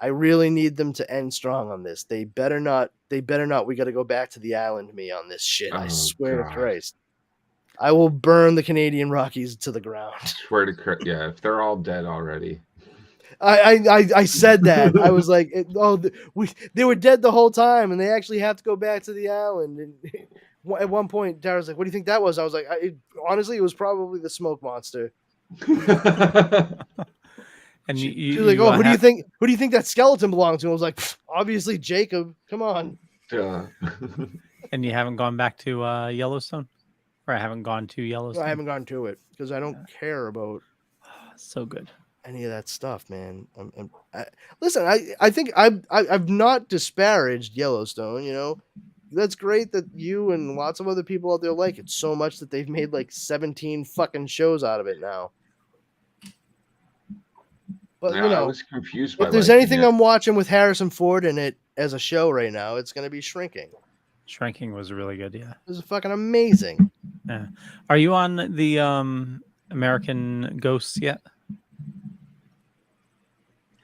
I really need them to end strong on this. They better not. We got to go back to the island me on this shit. I swear to Christ. I will burn the Canadian Rockies to the ground. Swear to Christ. Yeah, if they're all dead already. I said that. I was like, they were dead the whole time, and they actually have to go back to the island. And at one point, Dara's like, "What do you think that was?" I was like, honestly, it was probably the smoke monster. And she was like, "Oh, who do you think? Who do you think that skeleton belonged to?" I was like, "Obviously, Jacob. Come on." And you haven't gone back to Yellowstone, or I haven't gone to Yellowstone. No, I haven't gone to it because I don't care about. So good. Any of that stuff, man. Listen, I think I've not disparaged Yellowstone. You know, that's great that you and lots of other people out there like it so much that they've made like 17 fucking shows out of it now. But Yeah, I was confused by if there's liking anything it. I'm watching with Harrison Ford in it as a show right now, it's gonna be Shrinking. Shrinking was really good. Yeah. It was fucking amazing. Yeah. Are you on the American Ghosts yet?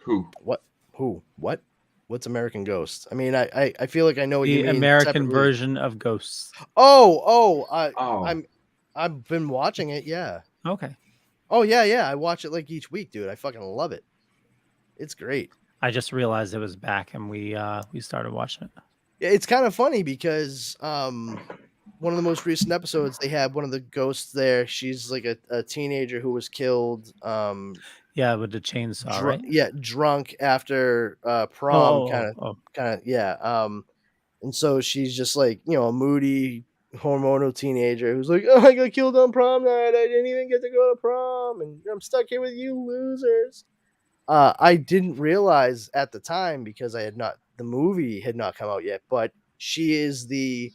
Who? What? Who? What? What's American Ghost? I mean, I feel like I know what you The mean. American separately. version of Ghosts. Oh. I've been watching it. Yeah. Okay. Oh yeah. I watch it like each week, dude. I fucking love it. It's great. I just realized it was back, and we started watching it. Yeah, it's kind of funny because one of the most recent episodes they had one of the ghosts there. She's like a teenager who was killed. Yeah, with the chainsaw, right? Yeah, drunk after prom, kind of. Yeah. And so she's just like a moody hormonal teenager who's like, oh, I got killed on prom night. I didn't even get to go to prom, and I'm stuck here with you losers. I didn't realize at the time because the movie had not come out yet, but she is the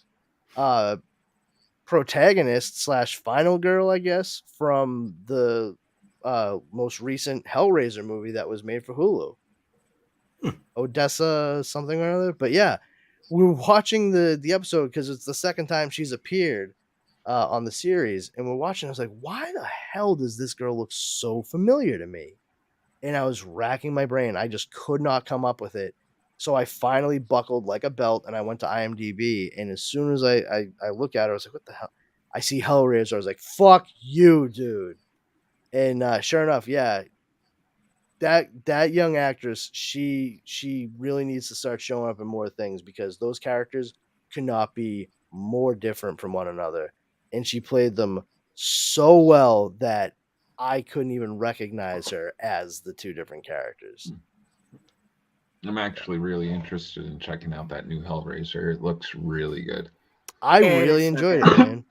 protagonist / final girl, I guess, from the most recent Hellraiser movie that was made for Hulu. Odessa something or other. But yeah, we were watching the episode because it's the second time she's appeared on the series, and we're watching. I was like, why the hell does this girl look so familiar to me? And I was racking my brain. I just could not come up with it. So I finally buckled like a belt, and I went to IMDb. And as soon as I look at her, I was like, what the hell? I see Hellraiser. I was like, fuck you, dude. And sure enough, yeah, that young actress, she really needs to start showing up in more things because those characters could not be more different from one another. And she played them so well that I couldn't even recognize her as the two different characters. I'm actually really interested in checking out that new Hellraiser. It looks really good. I really enjoyed it, man.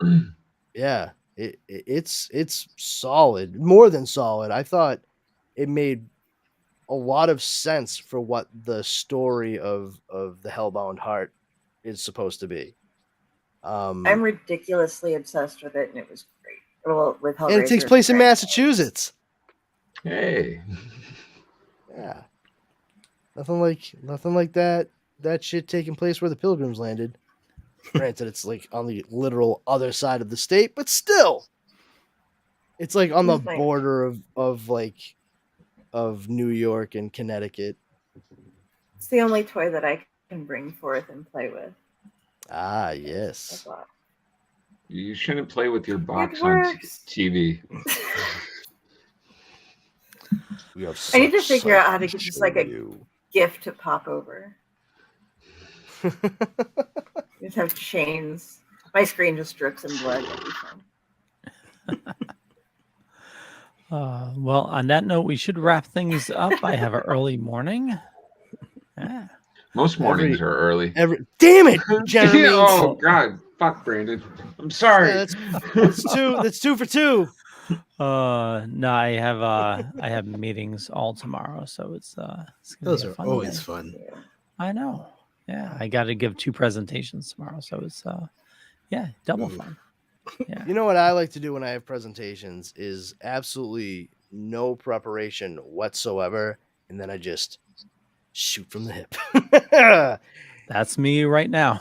Yeah, it's solid, more than solid. I thought it made a lot of sense for what the story of the Hellbound Heart is supposed to be. I'm ridiculously obsessed with it, and it was great. Well, with Hellraiser, and it takes place in Massachusetts. Hey, yeah, nothing like that shit taking place where the Pilgrims landed. Granted, it's like on the literal other side of the state, but still, it's like on the border of New York and Connecticut. It's the only toy that I can bring forth and play with. Ah, yes. You shouldn't play with your box on TV. I need to figure out how to get just like a gift to pop over. Just have chains. My screen just drips in blood every time. Well, on that note, we should wrap things up. I have an early morning. Yeah. Most mornings are early. Damn it, Jeremy! Oh God, fuck Brandon. I'm sorry. Yeah, that's two for two. No, I have meetings all tomorrow, so it's those be are fun always day. fun. I know. Yeah, I got to give 2 presentations tomorrow, so it's double fun. Yeah. You know what I like to do when I have presentations is absolutely no preparation whatsoever, and then I just shoot from the hip. That's me right now.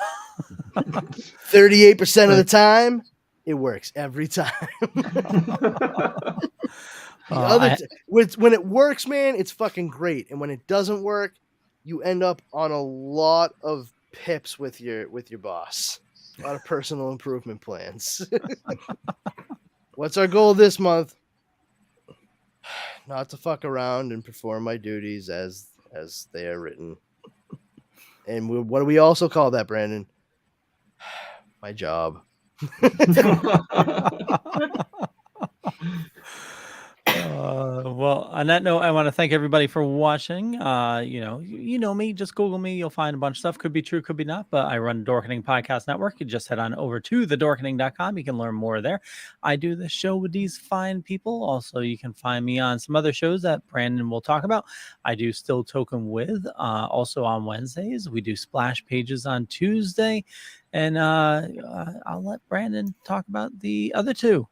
38% of the time, it works every time. When it works, man, it's fucking great, and when it doesn't work, you end up on a lot of pips with your boss. A lot of personal improvement plans. What's our goal this month? Not to fuck around and perform my duties as they are written. And what do we also call that, Brandon? My job. Well, on that note, I want to thank everybody for watching. You know me. Just Google me. You'll find a bunch of stuff. Could be true, could be not. But I run Dorkening Podcast Network. You just head on over to thedorkening.com. You can learn more there. I do this show with these fine people. Also, you can find me on some other shows that Brandon will talk about. I do Still Token With. Also on Wednesdays. We do Splash Pages on Tuesday. And I'll let Brandon talk about the other two.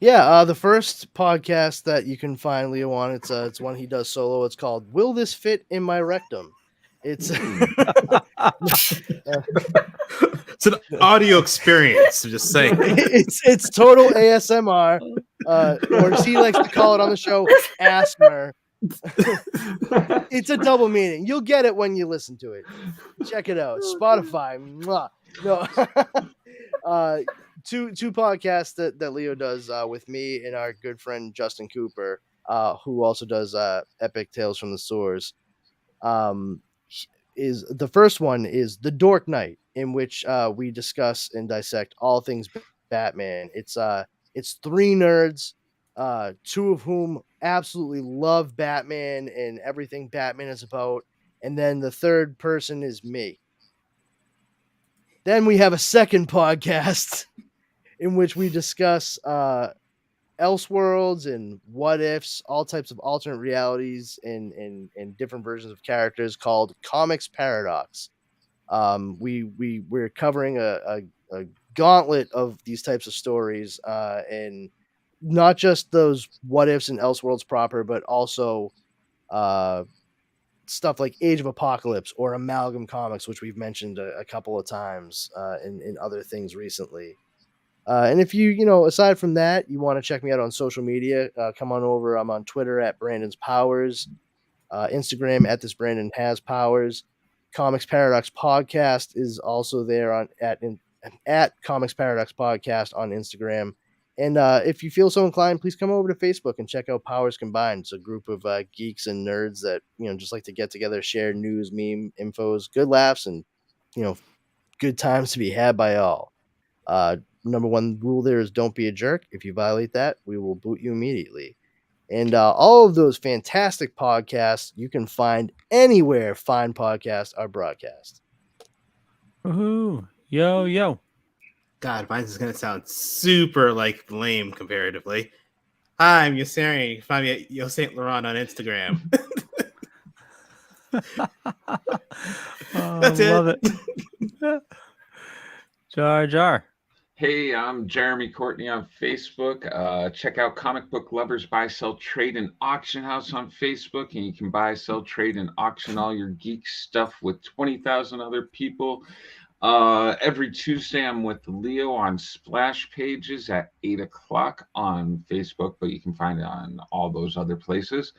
Yeah, the first podcast that you can find Leo on, it's one he does solo. It's called "Will This Fit in My Rectum?" It's It's an audio experience. I'm just saying. it's total ASMR, or as he likes to call it on the show, ASMR. It's a double meaning. You'll get it when you listen to it. Check it out. Spotify. Mwah. No. Two podcasts that Leo does with me and our good friend Justin Cooper, who also does Epic Tales from the Source. Is the first one is The Dork Night, in which we discuss and dissect all things Batman. It's three nerds, two of whom absolutely love Batman and everything Batman is about, and then the third person is me. Then we have a second podcast in which we discuss Elseworlds and what ifs, all types of alternate realities and different versions of characters, called Comics Paradox. We're covering a gauntlet of these types of stories, and not just those what ifs and Elseworlds proper, but also stuff like Age of Apocalypse or Amalgam Comics, which we've mentioned a couple of times in other things recently. And if you aside from that, you want to check me out on social media, come on over. I'm on Twitter at Brandon's Powers, Instagram at this Brandon Has Powers. Comics Paradox Podcast is also there at Comics Paradox Podcast on Instagram. And if you feel so inclined, please come over to Facebook and check out Powers Combined. It's a group of geeks and nerds that just like to get together, share news, meme, infos, good laughs, and good times to be had by all. Number one rule there is don't be a jerk. If you violate that, we will boot you immediately. And all of those fantastic podcasts you can find anywhere fine podcasts are broadcast. Woohoo! Yo. God, mine is gonna sound super lame comparatively. Hi, I'm Yossarian. You can find me at Yo Saint Laurent on Instagram. That's it. Love it. Jar Jar. Hey, I'm Jeremy Courtney on Facebook. Check out Comic Book Lovers Buy, Sell, Trade, and Auction House on Facebook. And you can buy, sell, trade, and auction all your geek stuff with 20,000 other people. Every Tuesday, I'm with Leo on Splash Pages at 8 o'clock on Facebook, but you can find it on all those other places.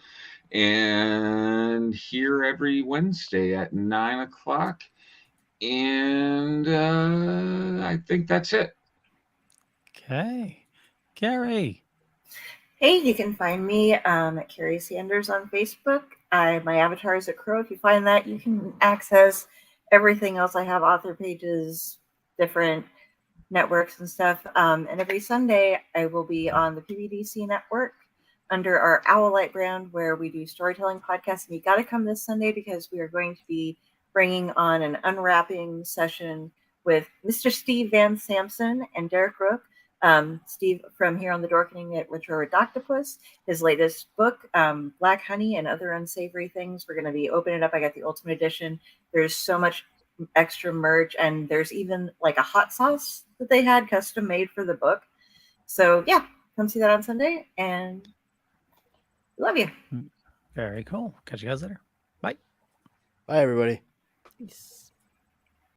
And here every Wednesday at 9 o'clock. And I think that's it. Okay. Kari. Hey, you can find me at Kari Sanders on Facebook. My avatar is a crow. If you find that, you can access everything else. I have author pages, different networks and stuff. And every Sunday, I will be on the PBDC network under our Owlite brand, where we do storytelling podcasts. And you got to come this Sunday because we are going to be bringing on an unwrapping session with Mr. Steve Van Sampson and Derek Rook. Steve from here on the Dorkening at Retro Octopus, his latest book, Black Honey and Other Unsavory Things. We're going to be opening it up. I got the Ultimate Edition. There's so much extra merch, and there's even like a hot sauce that they had custom made for the book. So yeah, come see that on Sunday, and love you. Very cool. Catch you guys later. Bye. Bye, everybody. Peace.